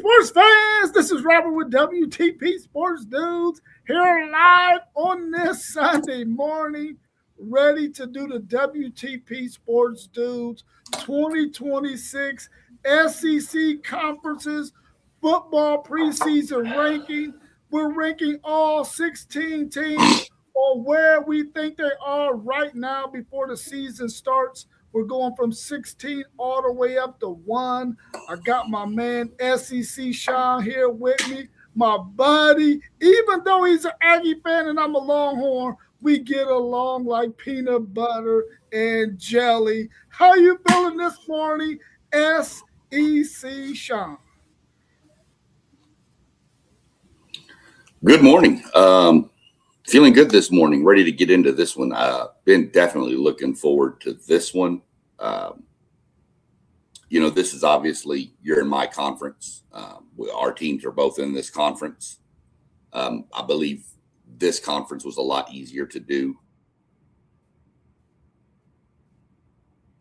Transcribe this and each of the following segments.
sports fans. This is Robert with WTP Sports Dudes here live on this Sunday morning, ready to do the WTP Sports Dudes 2026 SEC Conferences football preseason ranking. We're ranking all 16 teams on where we think they are right now before the season starts. We're going from 16 all the way up to 1. I got my man SEC Sean here with me, my buddy. Even though he's an Aggie fan and I'm a Longhorn, we get along like peanut butter and jelly. How you feeling this morning, SEC Sean? Good morning. Feeling good this morning, ready to get into this one. Been definitely looking forward to this one. This is obviously, you're in my conference. Our teams are both in this conference. I believe this conference was a lot easier to do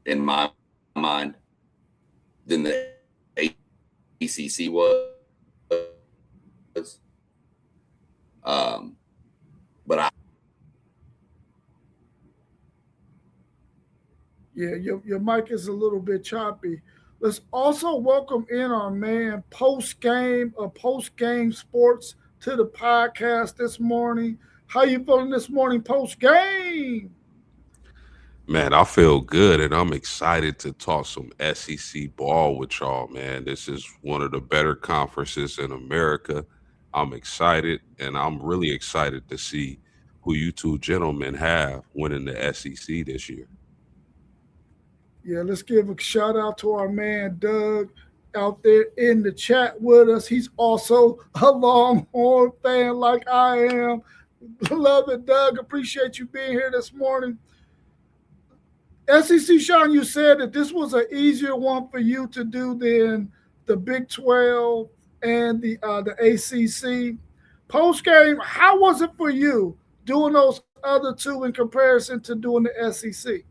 in my mind than the ACC was. But your mic is a little bit choppy. Let's also welcome in our man post game sports to the podcast this morning. How you feeling this morning post game? Man, I feel good, and I'm excited to talk some SEC ball with y'all, man. This is one of the better conferences in America. I'm excited, and I'm really excited to see who you two gentlemen have winning the SEC this year. Yeah, let's give a shout out to our man Doug out there in the chat with us. He's also a Longhorn fan like I am. Love it, Doug. Appreciate you being here this morning. SEC Sean, you said that this was an easier one for you to do than the Big 12 and the ACC. Post game, how was it for you doing those other two in comparison to doing the SEC?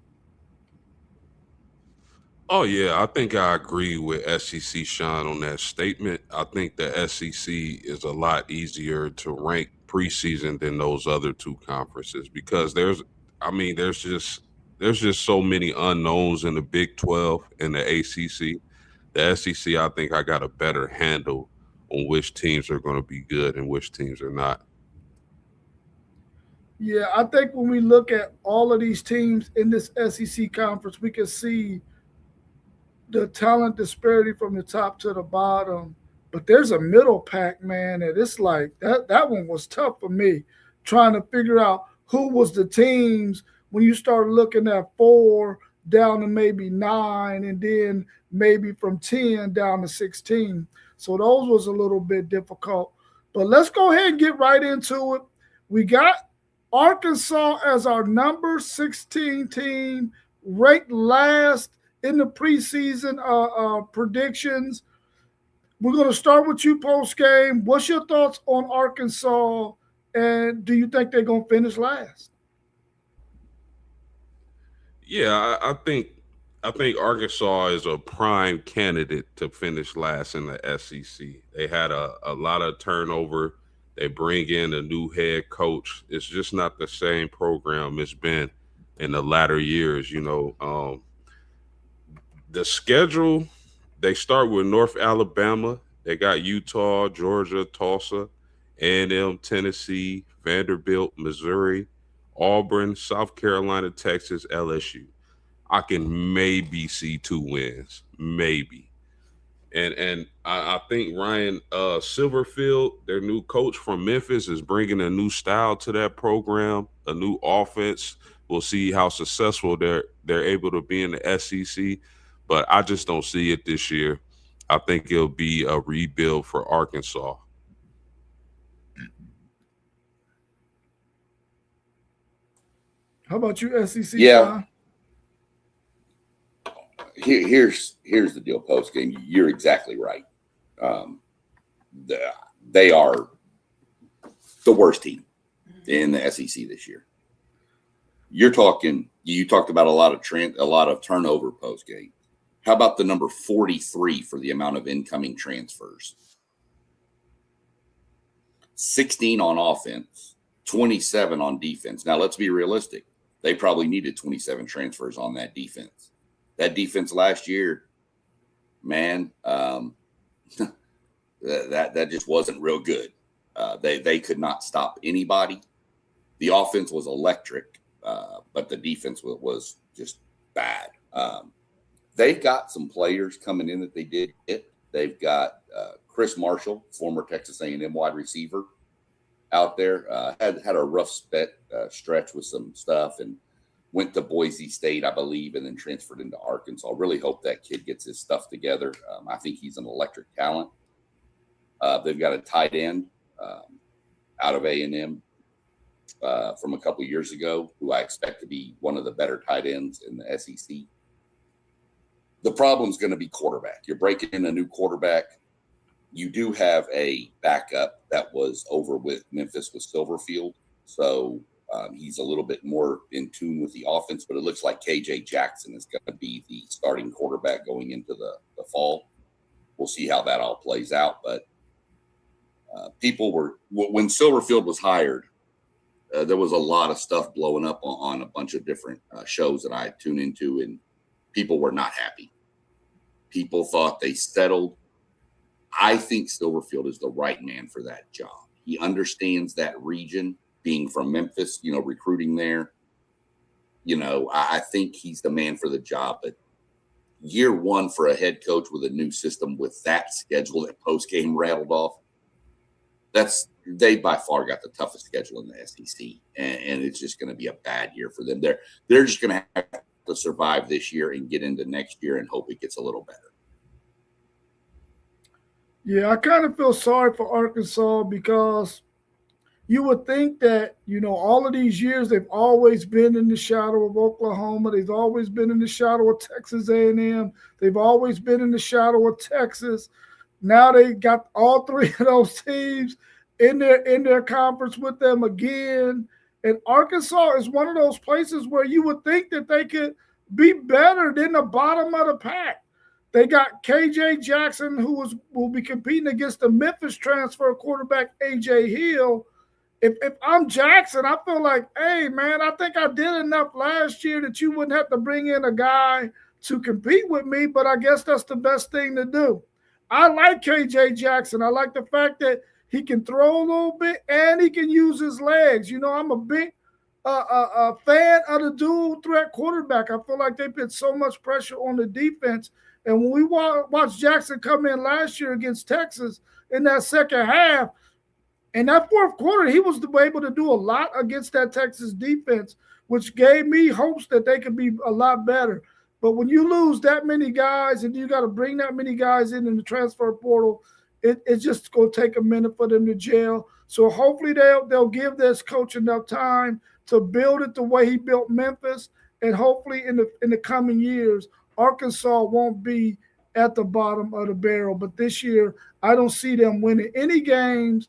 Oh, yeah, I think I agree with SEC Sean on that statement. I think the SEC is a lot easier to rank preseason than those other two conferences because there's just so many unknowns in the Big 12 and the ACC. The SEC, I think I got a better handle on which teams are going to be good and which teams are not. Yeah, I think when we look at all of these teams in this SEC conference, we can see the talent disparity from the top to the bottom. But there's a middle pack, man, and it's like that one was tough for me, trying to figure out who was the teams when you start looking at 4 down to maybe 9, and then maybe from 10 down to 16. So those was a little bit difficult. But let's go ahead and get right into it. We got Arkansas as our number 16 team, ranked last in the preseason predictions. We're going to start with you post game. What's your thoughts on Arkansas, and do you think they're going to finish last? Yeah, I think Arkansas is a prime candidate to finish last in the SEC. They had a lot of turnover. They bring in a new head coach. It's just not the same program it's been in the latter years. The schedule, they start with North Alabama. They got Utah, Georgia, Tulsa, A&M, Tennessee, Vanderbilt, Missouri, Auburn, South Carolina, Texas, LSU. I can maybe see 2 wins, maybe. And I think Ryan Silverfield, their new coach from Memphis, is bringing a new style to that program, a new offense. We'll see how successful they're able to be in the SEC, but I just don't see it this year. I think it'll be a rebuild for Arkansas. How about you, SEC? yeah, here's the deal. Post game, you're exactly right. They are the worst team in the SEC this year. You talked about a lot of turnover post game. How about the number 43 for the amount of incoming transfers? 16 on offense, 27 on defense. Now, let's be realistic. They probably needed 27 transfers on that defense. That defense last year, man, that just wasn't real good. They could not stop anybody. The offense was electric, but the defense was just bad. They've got some players coming in that they did get. They've got Chris Marshall, former Texas A&M wide receiver, out there. Had a rough stretch with some stuff and went to Boise State, I believe, and then transferred into Arkansas. Really hope that kid gets his stuff together. I think he's an electric talent. They've got a tight end out of A&M from a couple years ago, who I expect to be one of the better tight ends in the SEC. The problem's going to be quarterback. You're breaking in a new quarterback. You do have a backup that was over with Memphis with Silverfield, so he's a little bit more in tune with the offense, but it looks like KJ Jackson is going to be the starting quarterback going into the fall. We'll see how that all plays out, but people were, when Silverfield was hired, there was a lot of stuff blowing up on a bunch of different shows that I tune into, and people were not happy. People thought they settled. I think Silverfield is the right man for that job. He understands that region, being from Memphis, recruiting there. I think he's the man for the job. But year one for a head coach with a new system with that schedule that post-game rattled off, they by far got the toughest schedule in the SEC, and it's just going to be a bad year for them. They're just going to have to survive this year and get into next year and hope it gets a little better. Yeah, I kind of feel sorry for Arkansas because you would think that, all of these years they've always been in the shadow of Oklahoma. They've always been in the shadow of Texas A&M. They've always been in the shadow of Texas. Now they got all three of those teams in their conference with them again. And Arkansas is one of those places where you would think that they could be better than the bottom of the pack. They got KJ Jackson, who will be competing against the Memphis transfer quarterback A.J. Hill. If I'm Jackson, I feel like, hey, man, I think I did enough last year that you wouldn't have to bring in a guy to compete with me, but I guess that's the best thing to do. I like KJ Jackson. I like the fact that he can throw a little bit and he can use his legs. I'm a big fan of the dual threat quarterback. I feel like they put so much pressure on the defense. And when we watched Jackson come in last year against Texas in that second half, in that fourth quarter, he was able to do a lot against that Texas defense, which gave me hopes that they could be a lot better. But when you lose that many guys and you got to bring that many guys in the transfer portal, it's just going to take a minute for them to gel. So hopefully they'll give this coach enough time to build it the way he built Memphis, and hopefully in the coming years, Arkansas won't be at the bottom of the barrel. But this year, I don't see them winning any games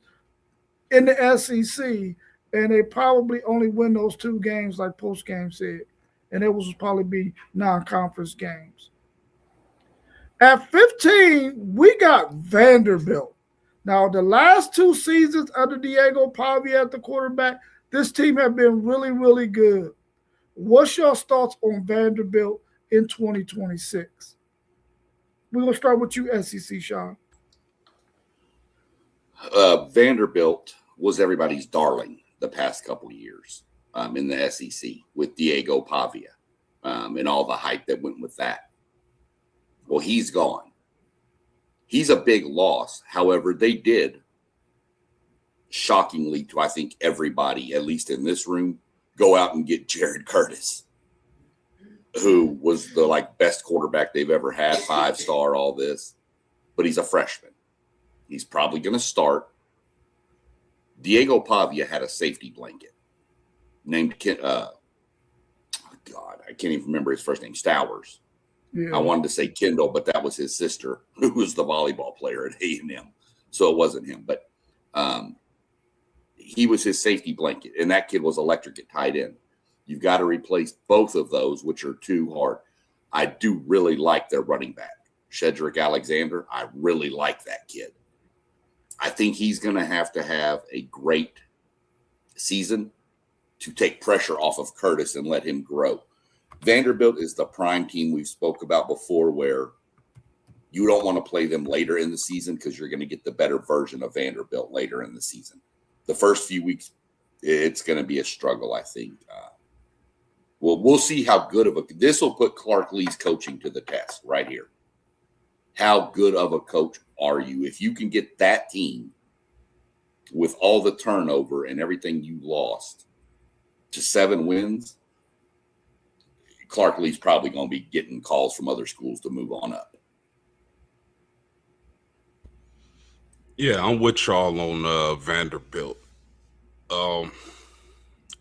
in the SEC, and they probably only win those two games like post-game said. And it will probably be non-conference games. At 15, we got Vanderbilt. Now, the last two seasons under Diego Pavia at the quarterback, this team have been really, really good. What's your thoughts on Vanderbilt in 2026? We're going to start with you, SEC, Sean. Vanderbilt was everybody's darling the past couple of years in the SEC with Diego Pavia and all the hype that went with that. Well, he's gone. He's a big loss. However, they did, shockingly to I think everybody, at least in this room, go out and get Jared Curtis, who was the best quarterback they've ever had, 5-star, all this. But he's a freshman. He's probably going to start. Diego Pavia had a safety blanket named I can't even remember his first name, Stowers. Yeah. I wanted to say Kendall, but that was his sister, who was the volleyball player at A&M. So it wasn't him. But he was his safety blanket, and that kid was electric at tight end. You've got to replace both of those, which are too hard. I do really like their running back, Shedrick Alexander. I really like that kid. I think he's going to have a great season to take pressure off of Curtis and let him grow. Vanderbilt is the prime team we've spoke about before, where you don't want to play them later in the season because you're going to get the better version of Vanderbilt later in the season. The first few weeks, it's going to be a struggle, I think. We'll see how good of this will put Clark Lee's coaching to the test right here. How good of a coach are you? If you can get that team with all the turnover and everything you lost to 7 wins, Clark Lee's probably going to be getting calls from other schools to move on up. Yeah, I'm with y'all on Vanderbilt.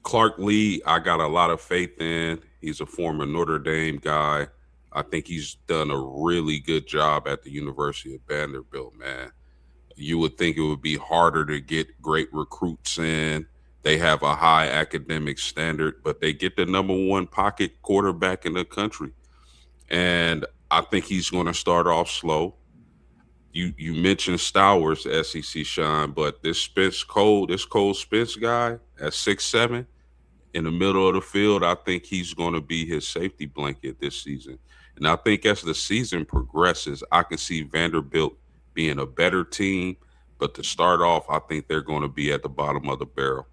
Clark Lee, I got a lot of faith in. He's a former Notre Dame guy. I think he's done a really good job at the University of Vanderbilt, man. You would think it would be harder to get great recruits in. They have a high academic standard, but they get the number 1 pocket quarterback in the country. And I think he's going to start off slow. You mentioned Stowers, SEC Sean, but this Cole Spence guy at 6'7", in the middle of the field, I think he's going to be his safety blanket this season. And I think as the season progresses, I can see Vanderbilt being a better team. But to start off, I think they're going to be at the bottom of the barrel.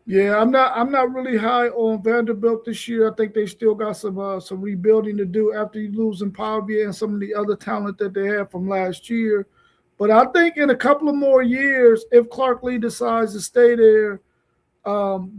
Yeah, I'm not really high on Vanderbilt this year. I think they still got some rebuilding to do after you losing Pavia and some of the other talent that they had from last year. But I think in a couple of more years, if Clark Lee decides to stay there,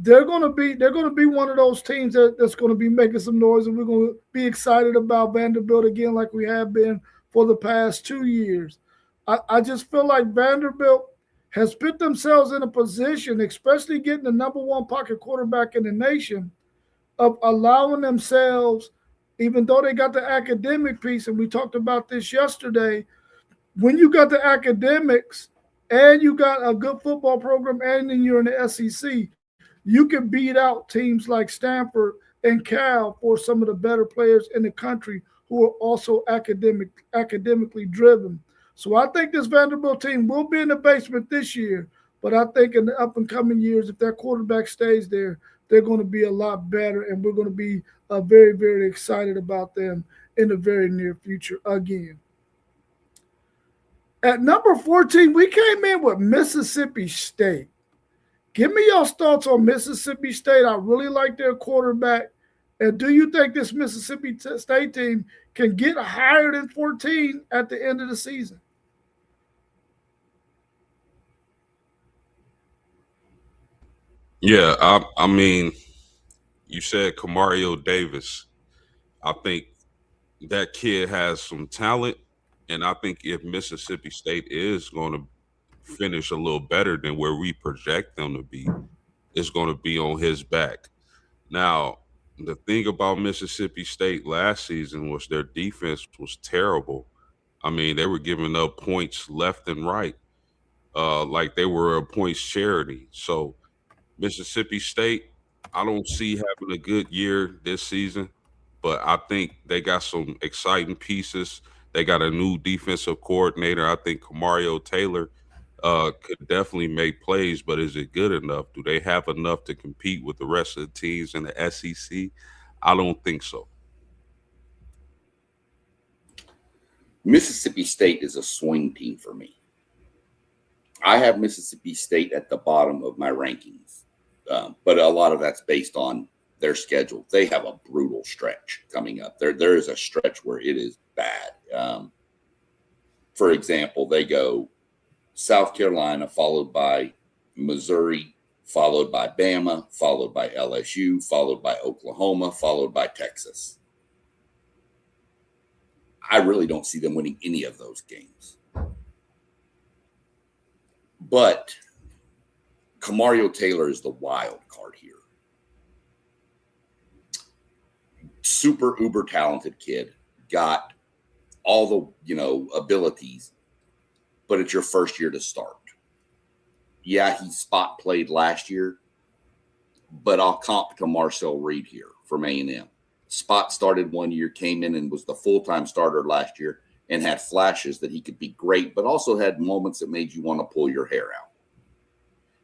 they're going to be one of those teams that's going to be making some noise, and we're going to be excited about Vanderbilt again, like we have been for the past 2 years. I just feel like Vanderbilt has put themselves in a position, especially getting the number 1 pocket quarterback in the nation, of allowing themselves, even though they got the academic piece, and we talked about this yesterday, when you got the academics and you got a good football program and then you're in the SEC, you can beat out teams like Stanford and Cal for some of the better players in the country who are also academically driven. So I think this Vanderbilt team will be in the basement this year, but I think in the up and coming years, if their quarterback stays there, they're going to be a lot better, and we're going to be very, very excited about them in the very near future again. At number 14, we came in with Mississippi State. Give me your thoughts on Mississippi State. I really like their quarterback. And do you think this Mississippi State team can get higher than 14 at the end of the season? Yeah, I mean, you said Kamario Davis. I think that kid has some talent, and I think if Mississippi State is going to finish a little better than where we project them to be, it's going to be on his back. Now, the thing about Mississippi State last season was their defense was terrible. I mean, they were giving up points left and right, like they were a points charity. So Mississippi State, I don't see having a good year this season, but I think they got some exciting pieces. They got a new defensive coordinator. I think Kamario Taylor could definitely make plays, but is it good enough? Do they have enough to compete with the rest of the teams in the SEC? I don't think so. Mississippi State is a swing team for me. I have Mississippi State at the bottom of my rankings, but a lot of that's based on their schedule. They have a brutal stretch coming up. There is a stretch where it is bad. For example, they go South Carolina, followed by Missouri, followed by Bama, followed by LSU, followed by Oklahoma, followed by Texas. I really don't see them winning any of those games. But Kamario Taylor is the wild card here. Super uber talented kid, got all the abilities, but it's your first year to start. Yeah, he spot played last year, but I'll comp to Marcel Reed here from A&M. Spot started one year, came in and was the full-time starter last year, and had flashes that he could be great, but also had moments that made you want to pull your hair out.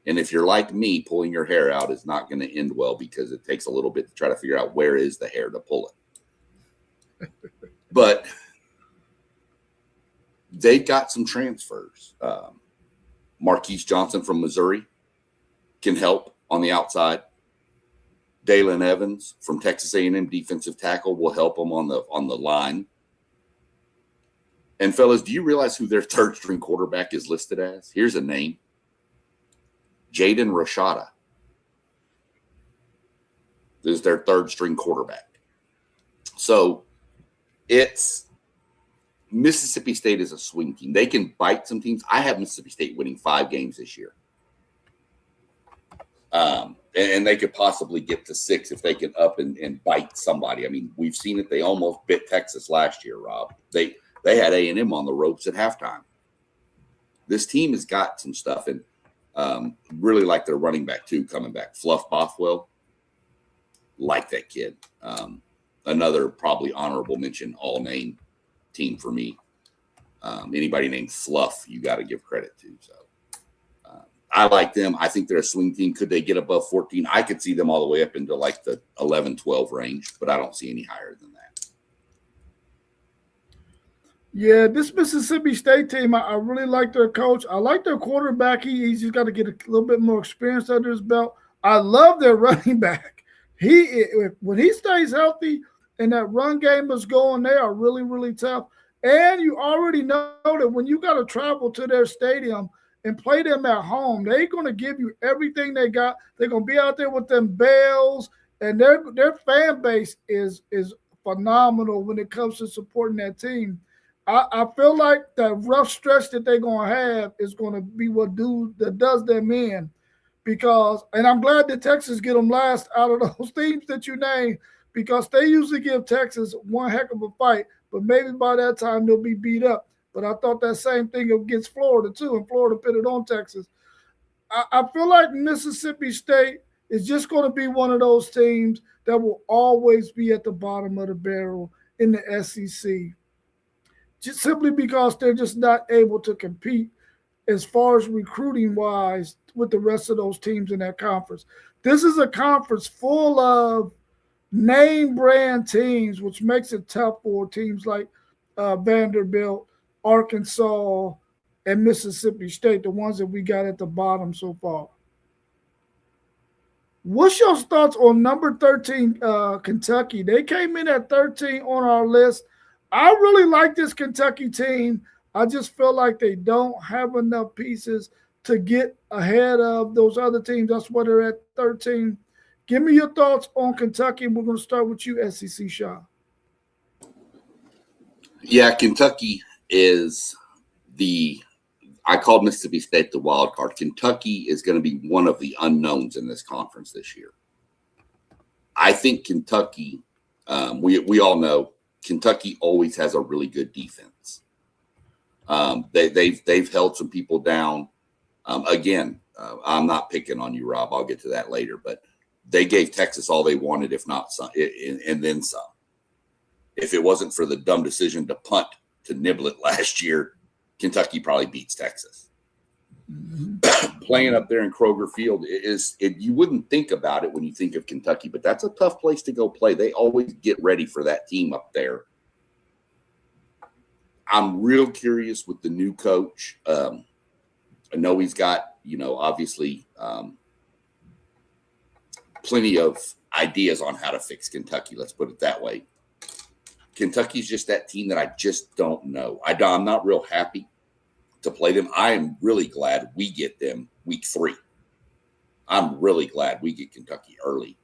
And if you're like me, pulling your hair out is not going to end well because it takes a little bit to try to figure out where is the hair to pull it. But they got some transfers. Marquise Johnson from Missouri can help on the outside. Dalen Evans from Texas A&M defensive tackle will help them on the line. And fellas, do you realize who their third string quarterback is listed as? Here's a name. Jaden Rashada. This is their third string quarterback. So it's Mississippi State is a swing team. They can bite some teams. I have Mississippi State winning 5 games this year. And they could possibly get to 6 if they can up and bite somebody. I mean, we've seen it. They almost bit Texas last year, Rob. They had A&M on the ropes at halftime. This team has got some stuff, and really like their running back, too, coming back. Fluff Bothwell, like that kid. Another probably honorable mention, all-name team for me. Anybody named Fluff, you got to give credit to. So I like them. I think they're a swing team. Could they get above 14? I could see them all the way up into like the 11, 12 range, but I don't see any higher than that. Yeah, this Mississippi State team, I really like their coach. I like their quarterback. He's got to get a little bit more experience under his belt. I love their running back. When he stays healthy and that run game is going, they are really, really tough. And you already know that when you got to travel to their stadium and play them at home, they're going to give you everything they got. They're going to be out there with them bells, and their fan base is phenomenal when it comes to supporting that team. I feel like that rough stretch that they're going to have is going to be what does them in, because, and I'm glad that Texas get them last out of those teams that you named, because they usually give Texas one heck of a fight, but maybe by that time they'll be beat up. But I thought that same thing against Florida, too, and Florida pitted on Texas. I feel like Mississippi State is just going to be one of those teams that will always be at the bottom of the barrel in the SEC, just simply because they're just not able to compete as far as recruiting-wise with the rest of those teams in that conference. This is a conference full of name brand teams, which makes it tough for teams like Vanderbilt, Arkansas, and Mississippi State, the ones that we got at the bottom so far. What's your thoughts on number 13, Kentucky? They came in at 13 on our list. I really like this Kentucky team. I just feel like they don't have enough pieces to get ahead of those other teams. That's why they're at 13. Give me your thoughts on Kentucky. We're going to start with you, SEC Shaw. Yeah, Kentucky is I called Mississippi State the wild card. Kentucky is going to be one of the unknowns in this conference this year. I think Kentucky, we all know Kentucky always has a really good defense. They've held some people down. Again, I'm not picking on you, Rob. I'll get to that later, but they gave Texas all they wanted, if not some, and then some. If it wasn't for the dumb decision to punt to Niblet last year, Kentucky probably beats Texas. Mm-hmm. Playing up there in Kroger Field you wouldn't think about it when you think of Kentucky, but that's a tough place to go play. They always get ready for that team up there. I'm real curious with the new coach. I know he's got, obviously plenty of ideas on how to fix Kentucky. Let's put it that way. Kentucky's just that team that I just don't know. I'm not real happy to play them. I am really glad we get them week 3. I'm really glad we get Kentucky early.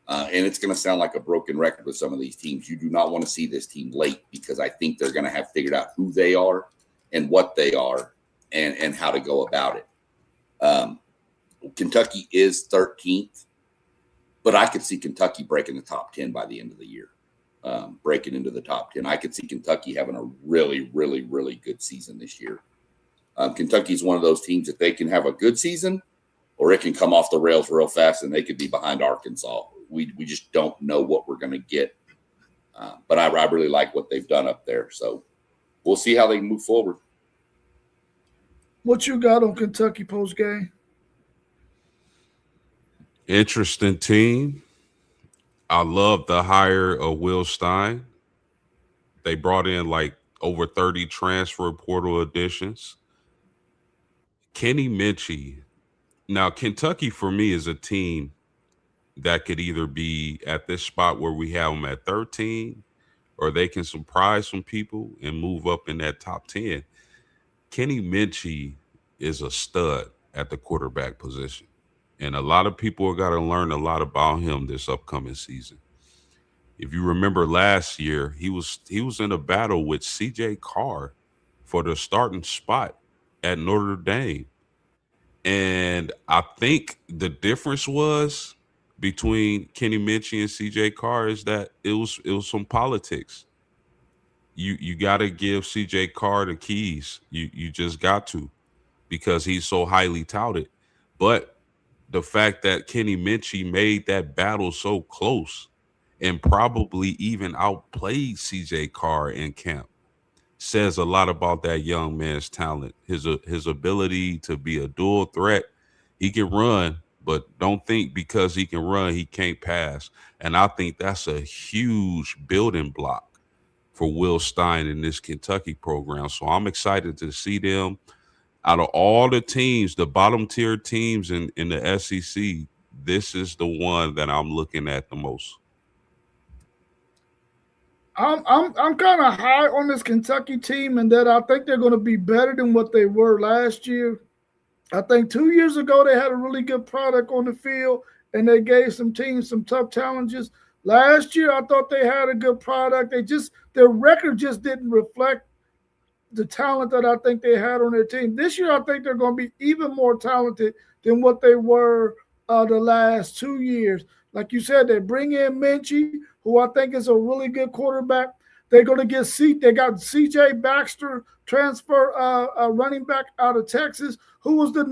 And it's going to sound like a broken record with some of these teams. You do not want to see this team late, because I think they're going to have figured out who they are and what they are and how to go about it. Kentucky is 13th, but I could see Kentucky breaking the top 10 by the end of the year. Breaking into the top 10. I could see Kentucky having a really, really, really good season this year. Kentucky is one of those teams that they can have a good season, or it can come off the rails real fast and they could be behind Arkansas. We just don't know what we're going to get. But I really like what they've done up there. So we'll see how they move forward. What you got on Kentucky post game? Interesting team. I love the hire of Will Stein. They brought in like over 30 transfer portal additions. Kenny Minchie. Now, Kentucky for me is a team that could either be at this spot where we have them at 13, or they can surprise some people and move up in that top 10. Kenny Minchie is a stud at the quarterback position. And a lot of people are got to learn a lot about him this upcoming season. If you remember last year, he was in a battle with CJ Carr for the starting spot at Notre Dame. And I think the difference was between Kenny Minchie and CJ Carr is that it was some politics. You got to give CJ Carr the keys. You just got to, because he's so highly touted. But the fact that Kenny Minchie made that battle so close and probably even outplayed CJ Carr in camp says a lot about that young man's talent, his ability to be a dual threat. He can run, but don't think because he can run he can't pass. And I think that's a huge building block for Will Stein in this Kentucky program. So I'm excited to see them. Out of all the teams, the bottom tier teams in the SEC, this is the one that I'm looking at the most. I'm kind of high on this Kentucky team, and that I think they're going to be better than what they were last year. I think 2 years ago they had a really good product on the field, and they gave some teams some tough challenges. Last year, I thought they had a good product. Their record just didn't reflect the talent that I think they had on their team. This year, I think they're going to be even more talented than what they were the last 2 years. Like you said, they bring in Minchie, who I think is a really good quarterback. They're going to They got C.J. Baxter, transfer running back out of Texas, who was the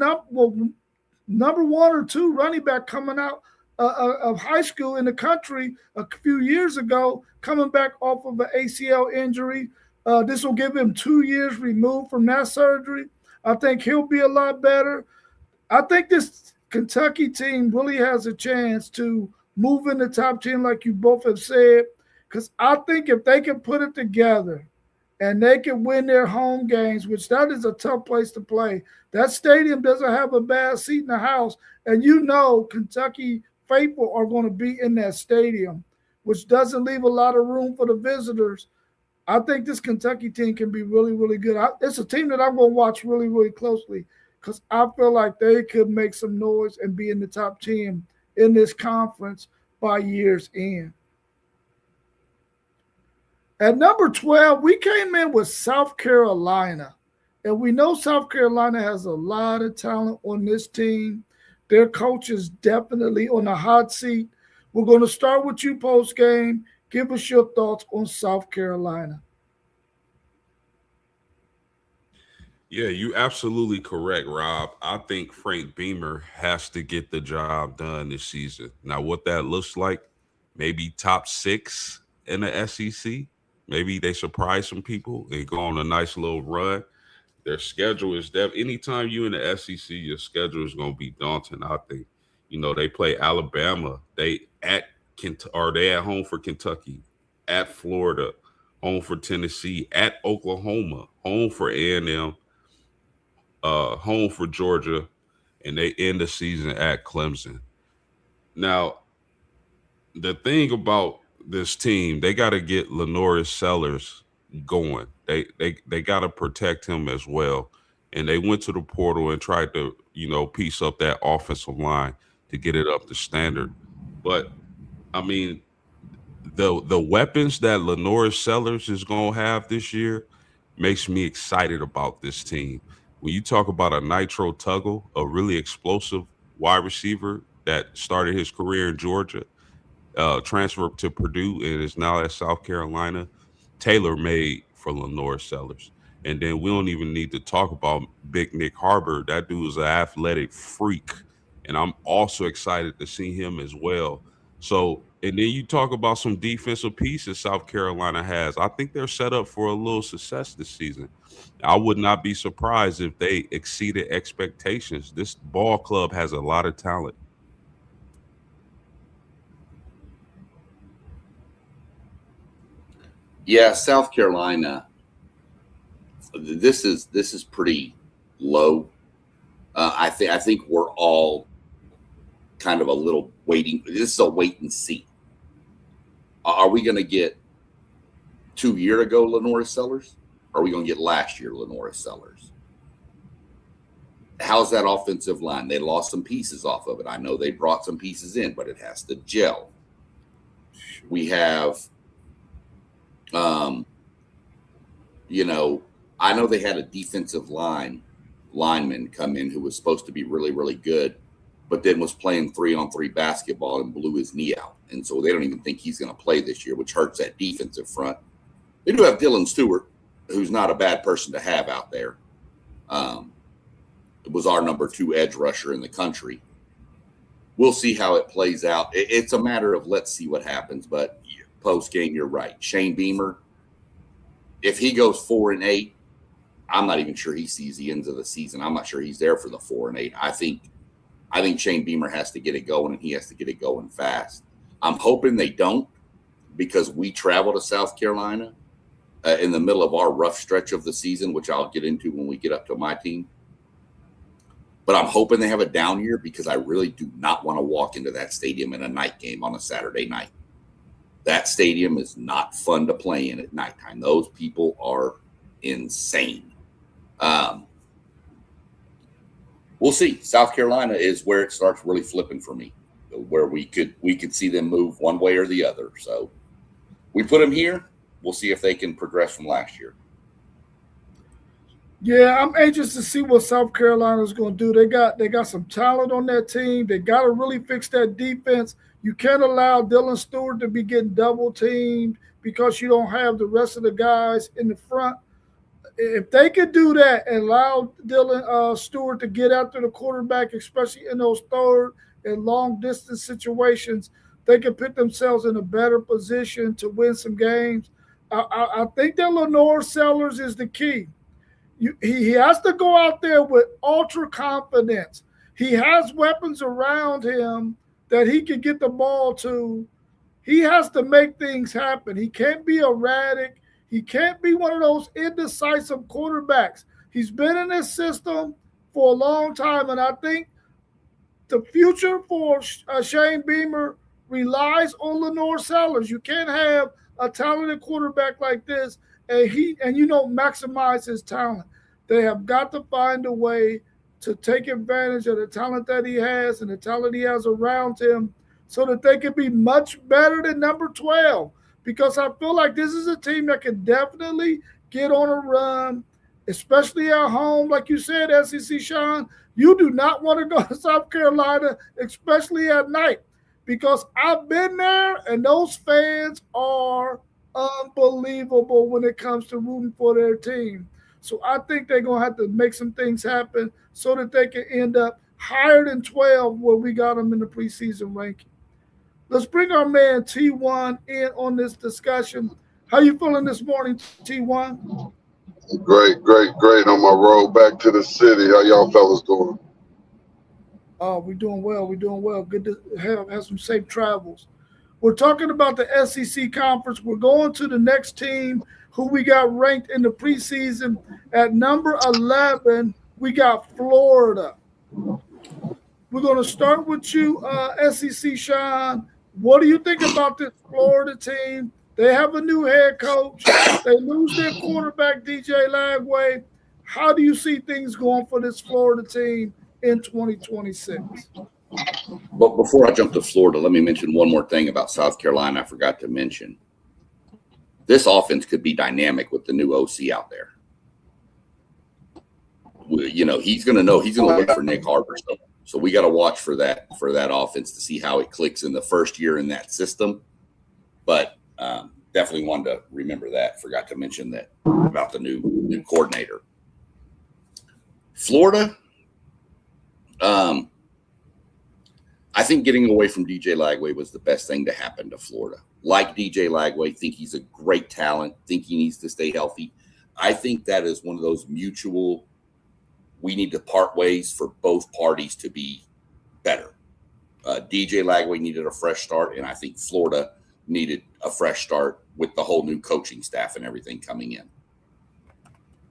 number one or two running back coming out of high school in the country a few years ago, coming back off of an ACL injury. This will give him 2 years removed from that surgery. I think he'll be a lot better. I think this Kentucky team really has a chance to move in the top 10, like you both have said, because I think if they can put it together and they can win their home games, which that is a tough place to play. That stadium doesn't have a bad seat in the house, and Kentucky faithful are going to be in that stadium, which doesn't leave a lot of room for the visitors. I think this Kentucky team can be really, really good. It's a team that I'm going to watch really, really closely because I feel like they could make some noise and be in the top 10 in this conference by year's end. At number 12, we came in with South Carolina. And we know South Carolina has a lot of talent on this team. Their coach is definitely on the hot seat. We're going to start with you post game. Give us your thoughts on South Carolina. Yeah, you absolutely correct, Rob. I think Frank Beamer has to get the job done this season. Now, what that looks like, maybe top 6 in the SEC. Maybe they surprise some people and go on a nice little run. Their schedule is anytime you in the SEC, your schedule is going to be daunting. I think, they play Alabama. They at home for Kentucky, at Florida, home for Tennessee, at Oklahoma, home for A&M, home for Georgia, and they end the season at Clemson. Now, the thing about this team, they got to get Lenoris Sellers going. They got to protect him as well. And they went to the portal and tried to, piece up that offensive line to get it up to standard. But I mean, the weapons that Lenoris Sellers is gonna have this year makes me excited about this team. When you talk about a Nitro Tuggle, a really explosive wide receiver that started his career in Georgia, transferred to Purdue and is now at South Carolina, tailor made for Lenore Sellers. And then we don't even need to talk about Big Nick Harbor. That dude is an athletic freak. And I'm also excited to see him as well. So, and then you talk about some defensive pieces South Carolina has. I think they're set up for a little success this season. I would not be surprised if they exceeded expectations. This ball club has a lot of talent. Yeah, South Carolina. This is pretty low. I think we're all kind of a little waiting. This is a wait and see. Are we going to get 2 years ago Lenora Sellers? Or are we going to get last year Lenora Sellers? How's that offensive line? They lost some pieces off of it. I know they brought some pieces in, but it has to gel. We have, I know they had a defensive lineman come in who was supposed to be really, really good, but then was playing 3-on-3 basketball and blew his knee out. And so they don't even think he's going to play this year, which hurts that defensive front. They do have Dylan Stewart, who's not a bad person to have out there. It was our number 2 edge rusher in the country. We'll see how it plays out. It's a matter of let's see what happens. But post game, you're right. Shane Beamer, if he goes 4-8, I'm not even sure he sees the ends of the season. I'm not sure he's there for the 4-8. I think Shane Beamer has to get it going, and he has to get it going fast. I'm hoping they don't, because we travel to South Carolina in the middle of our rough stretch of the season, which I'll get into when we get up to my team. But I'm hoping they have a down year, because I really do not want to walk into that stadium in a night game on a Saturday night. That stadium is not fun to play in at nighttime. Those people are insane. We'll see. South Carolina is where it starts really flipping for me, where we could see them move one way or the other. So we put them here. We'll see if they can progress from last year. Yeah, I'm anxious to see what South Carolina is going to do. They got some talent on that team. They got to really fix that defense. You can't allow Dylan Stewart to be getting double teamed because you don't have the rest of the guys in the front. If they could do that and allow Dylan Stewart to get after the quarterback, especially in those third and long distance situations, they can put themselves in a better position to win some games. I think that Lenore Sellers is the key. He has to go out there with ultra confidence. He has weapons around him that he can get the ball to. He has to make things happen. He can't be erratic. He can't be one of those indecisive quarterbacks. He's been in this system for a long time, and I think the future for Shane Beamer relies on Lenore Sellers. You can't have a talented quarterback like this and you don't maximize his talent. They have got to find a way to take advantage of the talent that he has and the talent he has around him so that they can be much better than number 12. Because I feel like this is a team that can definitely get on a run, especially at home. Like you said, SEC Sean, you do not want to go to South Carolina, especially at night, because I've been there and those fans are unbelievable when it comes to rooting for their team. So I think they're going to have to make some things happen so that they can end up higher than 12 where we got them in the preseason ranking. Let's bring our man T1 in on this discussion. How you feeling this morning, T1? Great on my road back to the city. How y'all fellas doing? Oh, we're doing well. Good to have some safe travels. We're talking about the SEC conference. We're going to the next team who we got ranked in the preseason. At number 11, we got Florida. We're going to start with you, SEC Sean. What do you think about this Florida team? They have a new head coach. They lose their quarterback, DJ Lagway. How do you see things going for this Florida team in 2026? But before I jump to Florida, let me mention one more thing about South Carolina I forgot to mention. This offense could be dynamic with the new OC out there. He's going to know. He's going to look for Nick Harbor. So we got to watch for that offense to see how it clicks in the first year in that system. But definitely wanted to remember that. Forgot to mention that about the new coordinator. Florida, I think getting away from DJ Lagway was the best thing to happen to Florida. Like DJ Lagway, think he's a great talent, think he needs to stay healthy. I think that is one of those mutual, we need to part ways for both parties to be better. DJ Lagway needed a fresh start, and I think Florida needed a fresh start with the whole new coaching staff and everything coming in.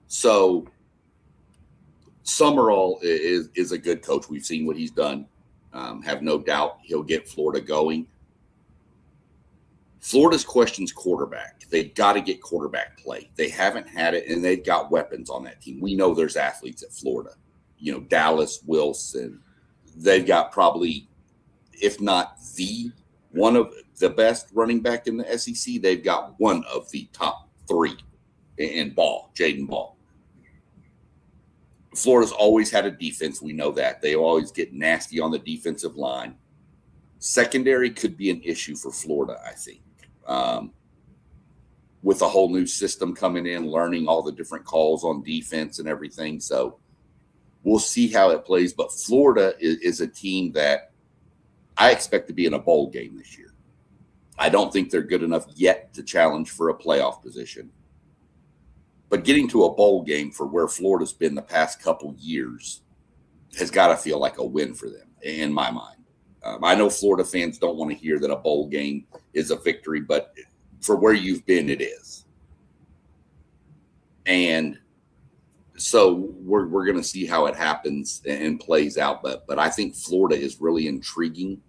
So Summerall is a good coach. We've seen what he's done. Have no doubt he'll get Florida going. Florida's question's quarterback. They've got to get quarterback play. They haven't had it, and they've got weapons on that team. We know there's athletes at Florida. You know, Dallas, Wilson. They've got probably, if not one of the best running back in the SEC, they've got one of the top three in Ball, Jaden Ball. Florida's always had a defense. We know that. They always get nasty on the defensive line. Secondary could be an issue for Florida, I think. With a whole new system coming in, learning all the different calls on defense and everything. So we'll see how it plays. But Florida is a team that I expect to be in a bowl game this year. I don't think they're good enough yet to challenge for a playoff position. But getting to a bowl game for where Florida's been the past couple years has got to feel like a win for them, in my mind. I know Florida fans don't want to hear that a bowl game is a victory, but for where you've been, it is. And so we're going to see how it happens and plays out. But I think Florida is really intriguing.